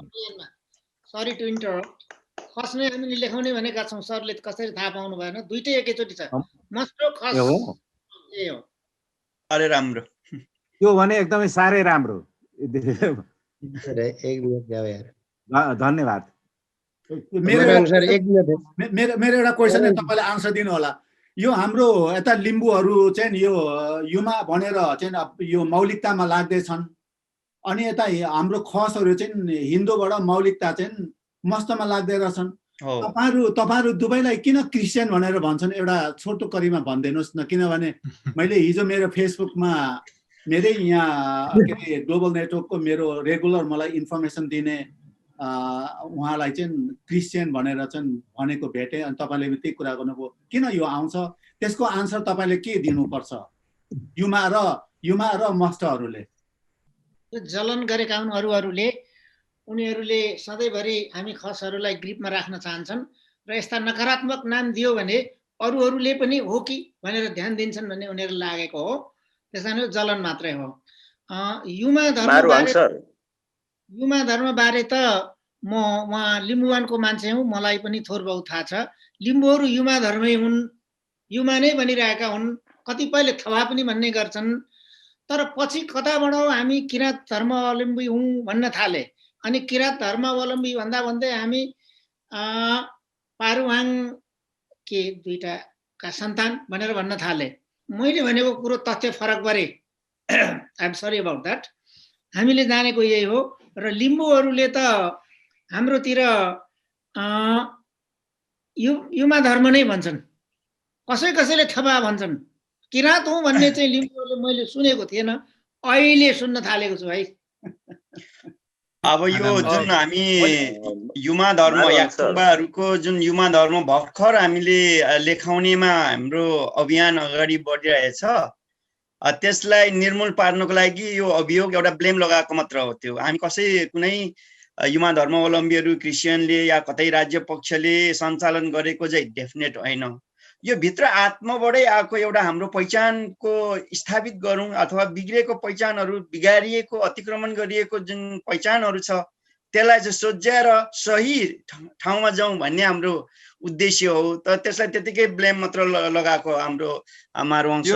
सरी टु इन्टरप्ट, खस नै हामीले लेखाउने भनेका छौँ। सरले कसरी थाहा पाउनु भएन? दुईटै एकैचोटि छ, मस्ट र खस। ए हो। अरे राम्रो, त्यो भने एकदमै साह्रै राम्रो। धन्यवाद। मेरो एउटा क्वेसन तपाईँले आन्सर दिनु होला। यो हाम्रो यता लिम्बूहरू चाहिँ यो युमा भनेर चाहिँ यो मौलिकतामा लाग्दैछन्, अनि यता हाम्रो खसहरू चाहिँ हिन्दूबाट मौलिकता चाहिँ मस्तमा लाग्दै रहेछन्। तपाईँहरू दुवैलाई किन क्रिस्चियन भनेर भन्छन्? एउटा छोटो करीमा भनिदिनुहोस् न। किनभने मैले हिजो मेरो फेसबुकमा मेरै यहाँ के अरे ग्लोबल नेटवर्कको मेरो रेगुलर मलाई इन्फर्मेसन दिने उहाँलाई चाहिँ क्रिस्चियन भनेर चाहिँ भनेको भेटेँ। अनि तपाईँले त्यही कुरा गर्नुभयो। किन यो आउँछ? त्यसको आन्सर तपाईँले के दिनुपर्छ? युमा र मस्टहरूले जलन गरेका हुन् अरूहरूले। उनीहरूले सधैँभरि हामी खसहरूलाई ग्रिपमा राख्न चाहन्छन् र यस्ता नकारात्मक नाम दियो भने अरूहरूले पनि हो कि भनेर ध्यान दिन्छन् भन्ने उनीहरूलाई लागेको हो। त्यस कारण जलन मात्रै हो। युमा धर्म बारे त म उहाँ लिम्बुवानको मान्छे हुँ, मलाई पनि थोर बहुत थाहा छ। लिम्बूहरू युमा धर्मै हुन्, युमा नै भनिरहेका हुन्, कतिपयले थवा पनि भन्ने गर्छन्। तर पछि कताबाट हामी किराँत धर्मावलम्बी हौँ भन्न थाले। अनि किराँत धर्मावलम्बी भन्दा भन्दै हामी पारुहाङ के दुईटाका सन्तान भनेर भन्न थाले। मैले भनेको कुरो तथ्य फरक परे। I am sorry about that. हामीले जानेको यही हो। र लिम्बूहरूले त हाम्रोतिर युमा धर्म नै भन्छन्, कसैले थपा भन्छन्। किराँत हौँ भन्ने चाहिँ लिम्बूहरूले मैले सुनेको थिएन, अहिले सुन्न थालेको छु है। अब यो जुन हामी युमा धर्म याक्थुङबाहरूको जुन युमा धर्म भर्खर हामीले लेखाउनेमा हाम्रो अभियान अगाडि बढिरहेछ, त्यसलाई निर्मूल पार्नको लागि यो अभियोग एउटा ब्लेम लगाएको मात्र हो। त्यो हामी कुनै युमा धर्मावलम्बीहरू क्रिस्चियनले या कतै राज्य पक्षले सञ्चालन गरेको चाहिँ डेफिनेट होइन। यो भित्र आत्माबाटै आएको एउटा हाम्रो पहिचानको स्थापित गरौँ अथवा बिग्रेको पहिचानहरू, बिगारिएको अतिक्रमण गरिएको जुन पहिचानहरू छ त्यसलाई चाहिँ सोझ्याएर सही ठाउँमा जाउँ भन्ने हाम्रो उद्देश्य हो। त त्यसलाई त्यतिकै ब्लेम मात्र लगाएको हाम्रो मारुवंश।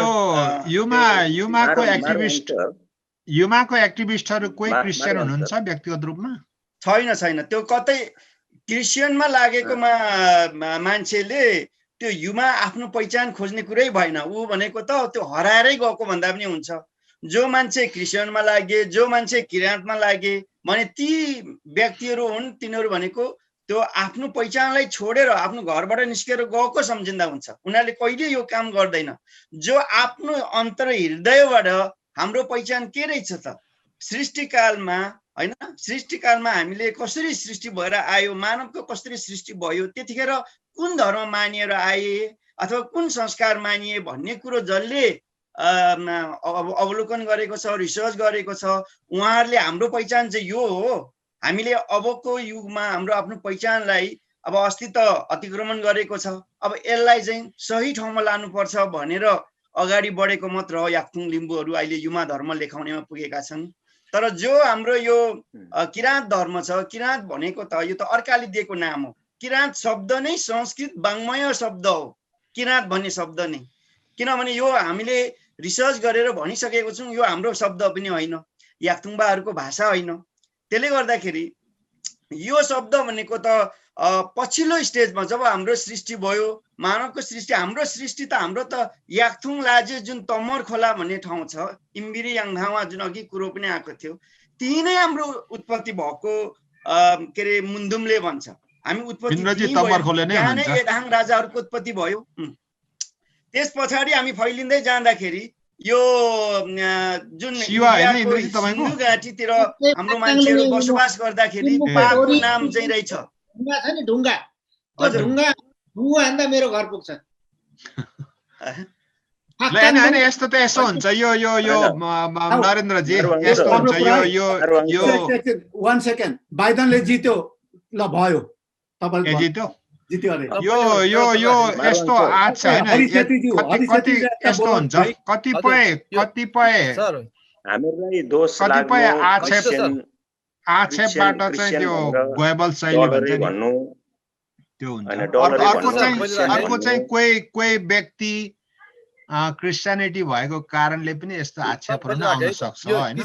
युमाको एक्टिभिस्टहरू कोही क्रिस्चियन हुनुहुन्छ व्यक्तिगत रूपमा? छैन। त्यो कतै क्रिस्चियनमा लागेको मान्छेले त्यो युमा आफ्नो पहिचान खोज्ने कुरै भएन। ऊ भनेको त त्यो हराएरै गएको भन्दा पनि हुन्छ। जो मान्छे क्रिस्चियनमा लागे, जो मान्छे किराँतमा लागे भने ती व्यक्तिहरू हुन्। तिनीहरू भनेको त्यो आफ्नो पहिचानलाई छोडेर आफ्नो घरबाट निस्केर गएको सम्झिँदा हुन्छ। उनीहरूले कहिले यो काम गर्दैन। जो आफ्नो अन्तर हृदयबाट हाम्रो पहिचान के रहेछ त? सृष्टिकालमा होइन, सृष्टिकालमा हामीले कसरी सृष्टि भएर आयो, मानवको कसरी सृष्टि भयो, त्यतिखेर कुन धर्म मानिएर आए अथवा कुन संस्कार मानिए भन्ने कुरो जसले अवलोकन गरेको छ, रिसर्च गरेको छ, उहाँहरूले हाम्रो पहिचान चाहिँ यो हो। हामीले अबको युगमा हाम्रो आफ्नो पहिचानलाई अब अस्ति त अतिक्रमण गरेको छ, अब यसलाई चाहिँ सही ठाउँमा लानुपर्छ भनेर अगाडि बढेको मात्र हो। याक्थुङ लिम्बूहरू अहिले युमा धर्म लेखाउनेमा पुगेका छन्। तर जो हाम्रो यो किराँत धर्म छ, किराँत भनेको त यो त अर्काले दिएको नाम हो। किराँत शब्द नै संस्कृत वाङ्मय शब्द हो, किराँत भन्ने शब्द नै। किनभने यो हामीले रिसर्च गरेर भनिसकेको छौँ, यो हाम्रो शब्द पनि होइन, याक्थुङबाहरूको भाषा होइन। त्यसले गर्दाखेरि यो शब्द भनेको त पछिल्लो स्टेजमा जब हाम्रो सृष्टि भयो, मानवको सृष्टि, हाम्रो सृष्टि त हाम्रो त याक्थुङ लाजे जुन तमर खोला भन्ने ठाउँ छ, इम्बिरी याङधावा जुन अघि कुरो पनि आएको थियो, त्यही नै हाम्रो उत्पत्ति भएको के अरे मुन्दुमले भन्छ। हामी उत्पत्ति त्यहाँ नै एदाङ राजाहरूको उत्पत्ति भयो। त्यस पछाडि हामी फैलिँदै जाँदाखेरि यो जुन सिन्धु घाटीतिर हाम्रो मान्छेहरू बसोबास गर्दाखेरि पाको नाम चाहिँ रहेछ ढुङ्गा छ नि ढुङ्गा त्यो ढुङ्गा हान्दा मेरो घर पुग्छ होइन यस्तो त यसो हुन्छ यो नरेन्द्रजी यस्तो हुन्छ यो 1 सेकेन्ड बाइडनले जित्यो ल भयो तपाईँ जित्यो अरे यो यस्तो आछ हैन कति यस्तो हुन्छ कतिपय हामीलाई दोष कतिपय आक्षेपबाट चाहिँ त्यो गोएबल शैली भन्छ नि त्यो हुन्छ अर्को चाहिँ कोही व्यक्ति क्रिस्चियनिटी भएको कारणले पनि यस्तो आक्षेपहरू आउन सक्छ हैन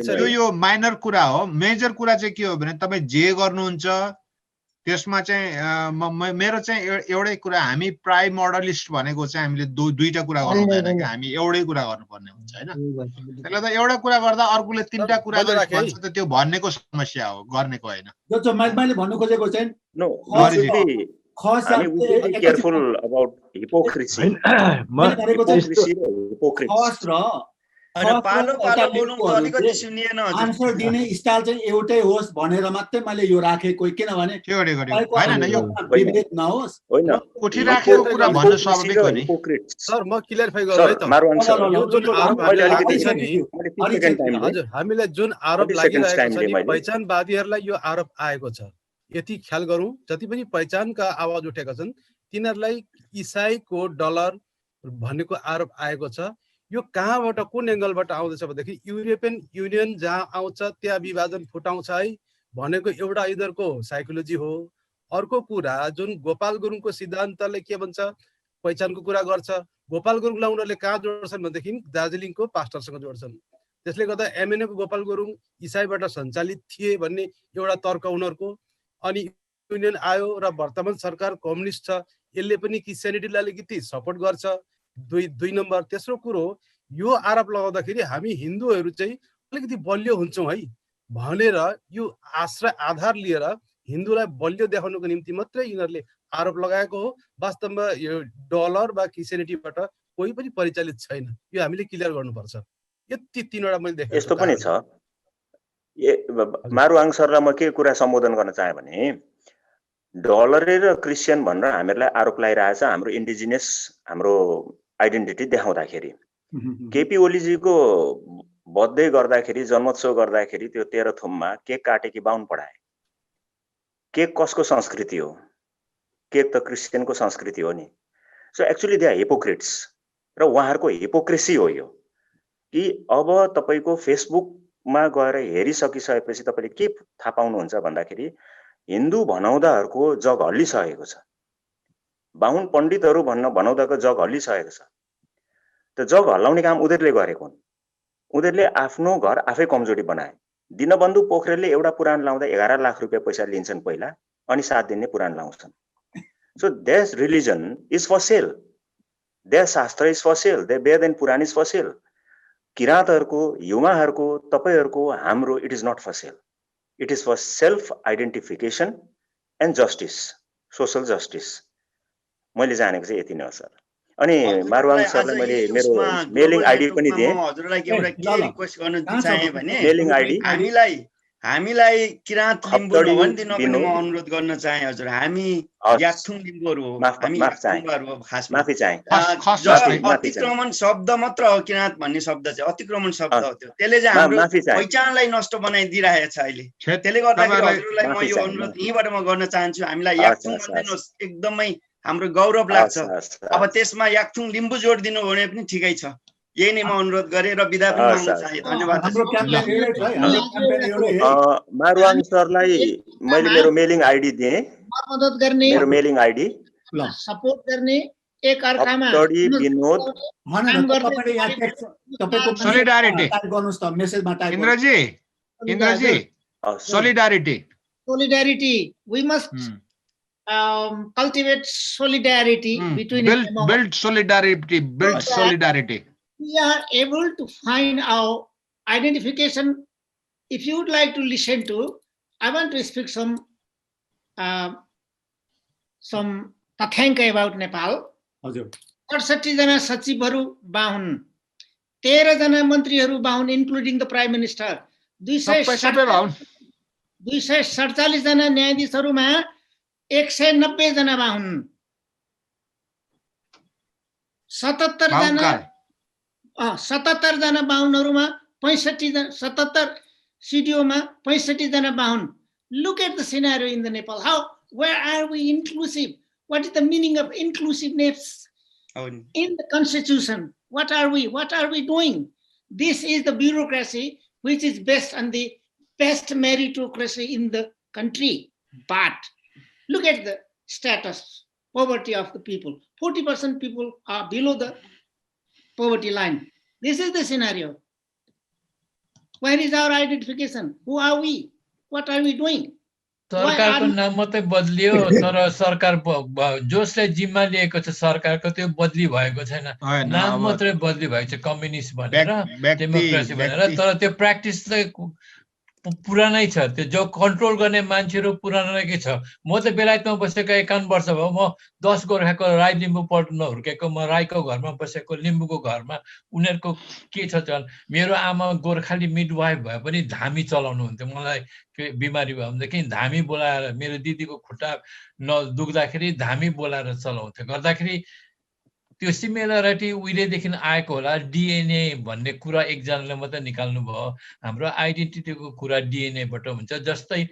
तर यो माइनर कुरा हो मेजर कुरा चाहिँ के हो भने तपाईँ जे गर्नुहुन्छ त्यसमा चाहिँ मेरो चाहिँ एउटै कुरा हामी प्राइ मोडलिस्ट भनेको चाहिँ हामीले दुईटा कुरा गर्नु हुँदैन कि हामी एउटै कुरा गर्नुपर्ने हुन्छ हैन त्यसले त एउटा कुरा गर्दा अर्कोले तीनटा कुरा भन्छ त त्यो भन्नेको समस्या हो गर्नेको हैन जो मैले भन्नु खोजेको चाहिँ केयरफुल अबाउट हिपोक्रेसी आन्सर दिने स्टाइल चाहिँ एउटै होस् भनेर मात्रै मैले यो राखेको किनभने विभेद नहोस् उठिराखेको कुरा भन्न स्वाभाविक हो नि सर म क्लियरफाई गरौँ है त हजुर हामीलाई जुन आरोप लागिरहेको छ नि पहिचानवादीहरूलाई यो आरोप आएको छ यति ख्याल गरौँ जति पनि पहिचानका आवाज उठेका छन् तिनीहरूलाई इसाईको डलर भन्नेको आरोप आएको छ यो कहाँबाट कुन एंगलबाट आउँदैछ भनेदेखि युरोपियन युनियन जहाँ आउँछ त्यहाँ विभाजन फुटाउँछ है भनेको एउटा यिनीहरूको साइकोलोजी हो अर्को कुरा जुन गोपाल गुरुङको सिद्धान्तले के भन्छ पहिचानको कुरा गर्छ गोपाल गुरुङलाई उनीहरूले कहाँ जोड्छन् भनेदेखि दार्जिलिङको पास्टरसँग जोड्छन् त्यसले गर्दा एमएनएको गोपाल गुरुङ इसाईबाट सञ्चालित थिए भन्ने एउटा तर्क उनीहरूको अनि युनियन आयो र वर्तमान सरकार कम्युनिस्ट छ यसले पनि क्रिस्चियनिटीलाई अलिकति सपोर्ट गर्छ दुई नम्बर तेस्रो कुरो यो आरोप लगाउँदाखेरि हामी हिन्दूहरू चाहिँ अलिकति बलियो हुन्छौँ है भनेर यो आश्रय आधार लिएर हिन्दूलाई बलियो देखाउनको निम्ति मात्रै यिनीहरूले आरोप लगाएको हो वास्तवमा यो डलर वा क्रिस्चियनिटीबाट कोही पनि परिचालित छैन यो हामीले क्लियर गर्नुपर्छ यति तीनवटा मैले देखेँ यस्तो पनि छ मारुआङ सरलाई म के कुरा सम्बोधन गर्न चाहे भने डलर र क्रिस्चियन भनेर हामीहरूलाई आरोप लगाइरहेछ हाम्रो इन्डिजिनियस हाम्रो आइडेन्टिटी देखाउँदाखेरि केपी ओलीजीको बर्थडे गर्दाखेरि जन्मोत्सव गर्दाखेरि त्यो 13 थुममा केक काटे कि बाहुन पढाए केक कसको संस्कृति हो केक त क्रिस्चियनको संस्कृति हो नि so actually they are hypocrites र उहाँहरूको हिपोक्रेसी हो यो कि अब तपाईको फेसबुकमा गएर हेरिसकिसकेपछि तपाईले के थाहा पाउनुहुन्छ भन्दाखेरि हिन्दू भनाउँदाहरूको जग हल्लिसकेको छ बाहुन पण्डितहरू भनाउँदाको जग हल्लिसकेको छ त जग हल्लाउने काम उनीहरूले गरेको हुन् उनीहरूले आफ्नो घर आफै कमजोरी बनाए दिनबन्धु पोखरेलले एउटा पुराण लाउँदा 11 लाख रुपैयाँ पैसा लिन्छन् पहिला अनि 7 दिन नै पुराण लाउँछन् so their religion is for sale their shastra is for sale their Veda and Puran is for sale किराँतहरूको युवाहरूको तपाईहरूको हाम्रो it is not for sale it is for self identification and justice social justice मैले जानेको चाहिँ यति नै हो सर अनि मारुआङ सरलाई मैले मेरो मेलिङ आइडी पनि दिएँ हजुरलाई एउटा के रिक्वेस्ट गर्न चाहे भने मेलिङ आइडी हामीलाई किराँत लिम्बू नभनिदिनु पनि म अनुरोध गर्न चाहे हजुर हामी याक्थुङ लिम्बूहरू हो हामी याक्थुङहरू हो खासमा माफी चाहे अतिक्रमण शब्द मात्र हो किराँत भन्ने शब्द चाहिँ अतिक्रमण शब्द हो त्यो त्यसले चाहिँ हाम्रो पहिचानलाई नष्ट बनाइदिइरहेको छ अहिले त्यसले गर्दाखेरि हजुरलाई म यो अनुरोध यहीँबाट म गर्न चाहन्छु हामीलाई याक्थुङ भनिदिनुहोस् एकदमै हाम्रो गौरव लाग्छ अब त्यसमा याक्थुङ लिम्बू जोड दिनु भने पनि ठिकै छ यही नै म अनुरोध गरे र बिदा पनि माग्न चाहे धन्यवाद मारुआङ सरलाई मैले मेरो मेलिङ आइडी दिएँ मद्दत गर्ने मेरो मेलिङ आइडी सपोर्ट गर्ने एक अर्कामा Vinod solidarity Indraji solidarity we must cultivate solidarity between build solidarity we are able to find our identification. If you would like to listen to, I want to speak some tathanka about Nepal. 68 जना सचिवहरू बाहुन 13 जना मन्त्रीहरू बाहुन including the prime minister 260 247 जना न्यायाधीशहरूमा 190 जनामा हुन्। 77 जना बाहुनहरूमा 65 जना 77 सिडिओमा 65 जना बाहुन। Look at the scenario in the Nepal. Where are we inclusive? What is the meaning of inclusiveness in the constitution? What are we doing? This is the bureaucracy which is based on the best meritocracy in the country. But look at the status, poverty of the people. 40% people are below the poverty line. This is the scenario. Where is our identification? Who are we? What are we doing? सरकारको नाम मात्रै बदलियो तर सरकार जसले जिम्मा लिएको छ सरकारको त्यो बदली भएको छैन। नाम मात्रै बदली भएको छ, कम्युनिस्ट भनेर डेमोक्रेसी भनेर, तर त्यो प्र्याक्टिस चाहिँ पुरानै छ। त्यो जो कन्ट्रोल गर्ने मान्छेहरू पुरानै छ। म त बेलायतमा बसेको 51 वर्ष भयो। म 10 गोर्खाको राई लिम्बू पल्टनमा हुर्केको, म राईको घरमा बसेको, लिम्बूको घरमा उनीहरूको के छ चल। मेरो आमा गोर्खाली मिडवाइफ भए पनि धामी चलाउनु हुन्थ्यो। मलाई बिमारी भयो भनेदेखि धामी बोलाएर, मेरो दिदीको खुट्टा दुख्दाखेरि धामी बोलाएर चलाउँथ्यो। गर्दाखेरि त्यो सिमिलरिटी उहिलेदेखि आएको होला। डिएनए भन्ने कुरा एकजनाले मात्रै निकाल्नु भयो। हाम्रो आइडेन्टिटीको कुरा डिएनएबाट हुन्छ। जस्तै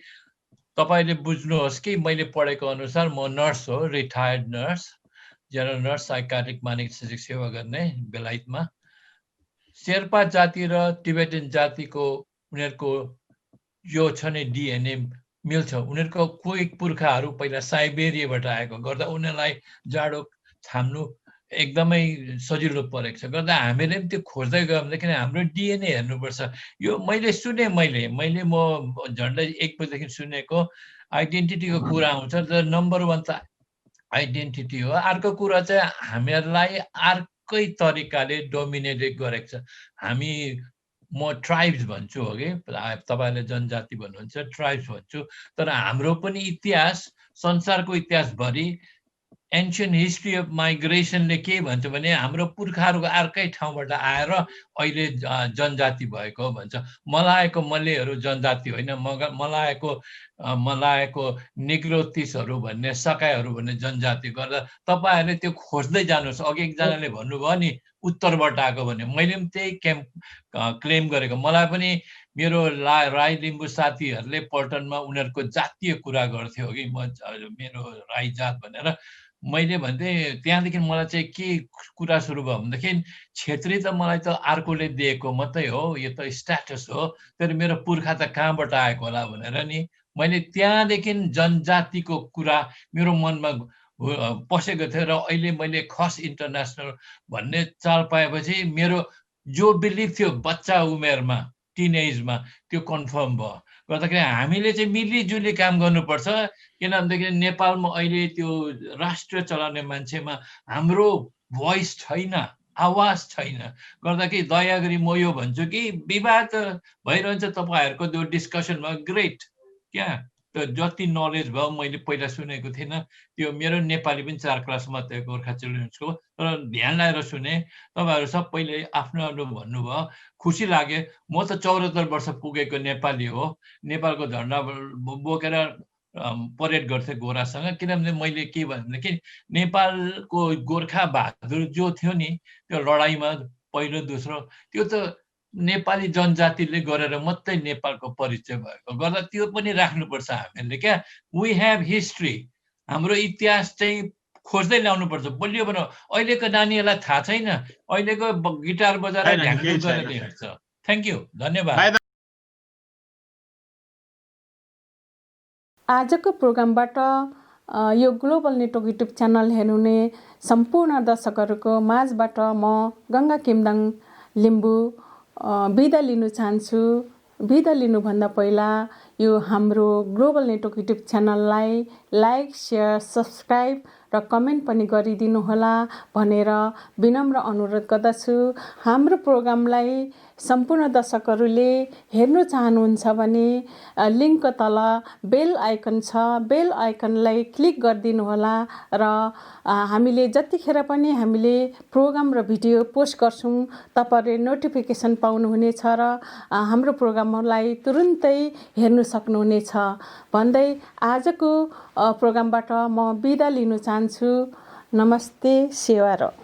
तपाईले बुझ्नुहोस् कि मैले पढेको अनुसार म नर्स हो, retired nurse, general nurse, psychiatric मानसिक सेवा गर्ने बेलायतमा। शेर्पा जाति र टिबेटन जातिको उनीहरूको यो छ नि डिएनए मिल्छ। उनीहरूको कोही पुर्खाहरू पहिला साइबेरियाबाट आएको गर्दा उनीहरूलाई जाडो छाम्नु एकदमै सजिलो परेको छ। गर्दा हामीले पनि त्यो खोज्दै गयौँ भनेदेखि हाम्रो डिएनए हेर्नुपर्छ। यो मैले सुने, मैले म झन्डै 1 बजेदेखि सुनेको आइडेन्टिटीको कुरा आउँछ। तर नम्बर 1 त आइडेन्टिटी हो। अर्को कुरा चाहिँ हामीहरूलाई अर्कै तरिकाले डोमिनेट गरेको छ। हामी म ट्राइब्स भन्छु हो कि, तपाईँले जनजाति भन्नुहुन्छ, ट्राइब्स भन्छु। तर हाम्रो पनि इतिहास, संसारको इतिहासभरि एन्सियन्ट हिस्ट्री अफ माइग्रेसनले के भन्छ भने हाम्रो पुर्खाहरूको अर्कै ठाउँबाट आएर अहिले जनजाति भएको भन्छ। मलाएको मलेहरू जनजाति होइन, मलाएको निग्रोतिसहरू भन्ने, सकाइहरू भन्ने जनजाति गर्दा तपाईँहरूले त्यो खोज्दै जानुहोस्। अघि एकजनाले भन्नुभयो नि उत्तरबाट आएको भने, मैले पनि त्यही क्लेम गरेको। मलाई पनि मेरो राई लिम्बू साथीहरूले पल्टनमा उनीहरूको जातीय कुरा गर्थ्यो कि मेरो राई जात भनेर। मैले भन्थेँ त्यहाँदेखि मलाई चाहिँ के कुरा सुरु भयो भनेदेखि क्षेत्री त मलाई त अर्कोले दिएको मात्रै हो, यो त स्ट्याटस हो, तर मेरो पुर्खा त कहाँबाट आएको होला भनेर नि मैले त्यहाँदेखि जनजातिको कुरा मेरो मनमा पसेको थियो। र अहिले मैले खस इन्टरनेसनल भन्ने चाल पाएपछि मेरो जो बिलिभ थियो बच्चा उमेरमा, टिनेजमा, त्यो कन्फर्म भयो। गर्दाखेरि हामीले चाहिँ मिलिजुली काम गर्नुपर्छ। किनभनेदेखि नेपालमा अहिले त्यो राष्ट्र चलाउने मान्छेमा हाम्रो भोइस छैन, आवाज छैन। गर्दाखेरि दया गरी म यो भन्छु कि विवाद भइरहन्छ तपाईँहरूको त्यो डिस्कसनमा, ग्रेट क्या, त्यो जति नलेज भयो मैले पहिला सुनेको थिएन। त्यो मेरो नेपाली पनि 4 क्लास मात्रै गोर्खा चिल्ड्रेन्सको, तर ध्यान लाएर सुने। तपाईँहरू सबैले आफ्नो आफ्नो भन्नुभयो, खुसी लाग्यो। म त 74 वर्ष पुगेको नेपाली हो। नेपालको झन्डा बोकेर परेड गर्थेँ गोरासँग। किनभने मैले के भनेदेखि नेपालको गोर्खा बहादुर जो थियो नि, त्यो लडाइँमा पहिलो दोस्रो, त्यो त नेपाली जनजातिले गरेर मात्रै नेपालको परिचय भएको गर्दा त्यो पनि राख्नुपर्छ हामीले क्या। वी हेभ हिस्ट्री, हाम्रो इतिहास चाहिँ खोज्दै ल्याउनुपर्छ, बलियो बनाऊ। अहिलेको नानीहरूलाई थाहा छैन, अहिलेको गिटार बजाएर ढ्याङ्डुक गरेर हिँड्छ। थ्याङ्क यू, धन्यवाद। आजको प्रोग्रामबाट यो ग्लोबल नेटवर्क युट्युब च्यानल हेर्नुहुने सम्पूर्ण दर्शकहरूको माझबाट म गङ्गा किमदाङ लिम्बू बिदा लिनु चाहन्छु। बिदा लिनुभन्दा पहिला यो हाम्रो ग्लोबल नेटवर्क युट्युब च्यानललाई लाइक, सेयर, सब्सक्राइब र कमेन्ट पनि गरिदिनुहोला भनेर विनम्र अनुरोध गर्दछु। हाम्रो प्रोग्रामलाई सम्पूर्ण दर्शकहरूले हेर्न चाहनुहुन्छ भने लिङ्कको तल बेल आइकन छ, बेल आइकनलाई क्लिक गरिदिनु होला र हामीले जतिखेर पनि हामीले प्रोग्राम र भिडियो पोस्ट गर्छौँ तपाईहरुले नोटिफिकेसन पाउनुहुनेछ र हाम्रो प्रोग्रामलाई तुरुन्तै हेर्न सक्नुहुनेछ भन्दै आजको प्रोग्रामबाट म बिदा लिन चाहन्छु। नमस्ते, सेवा र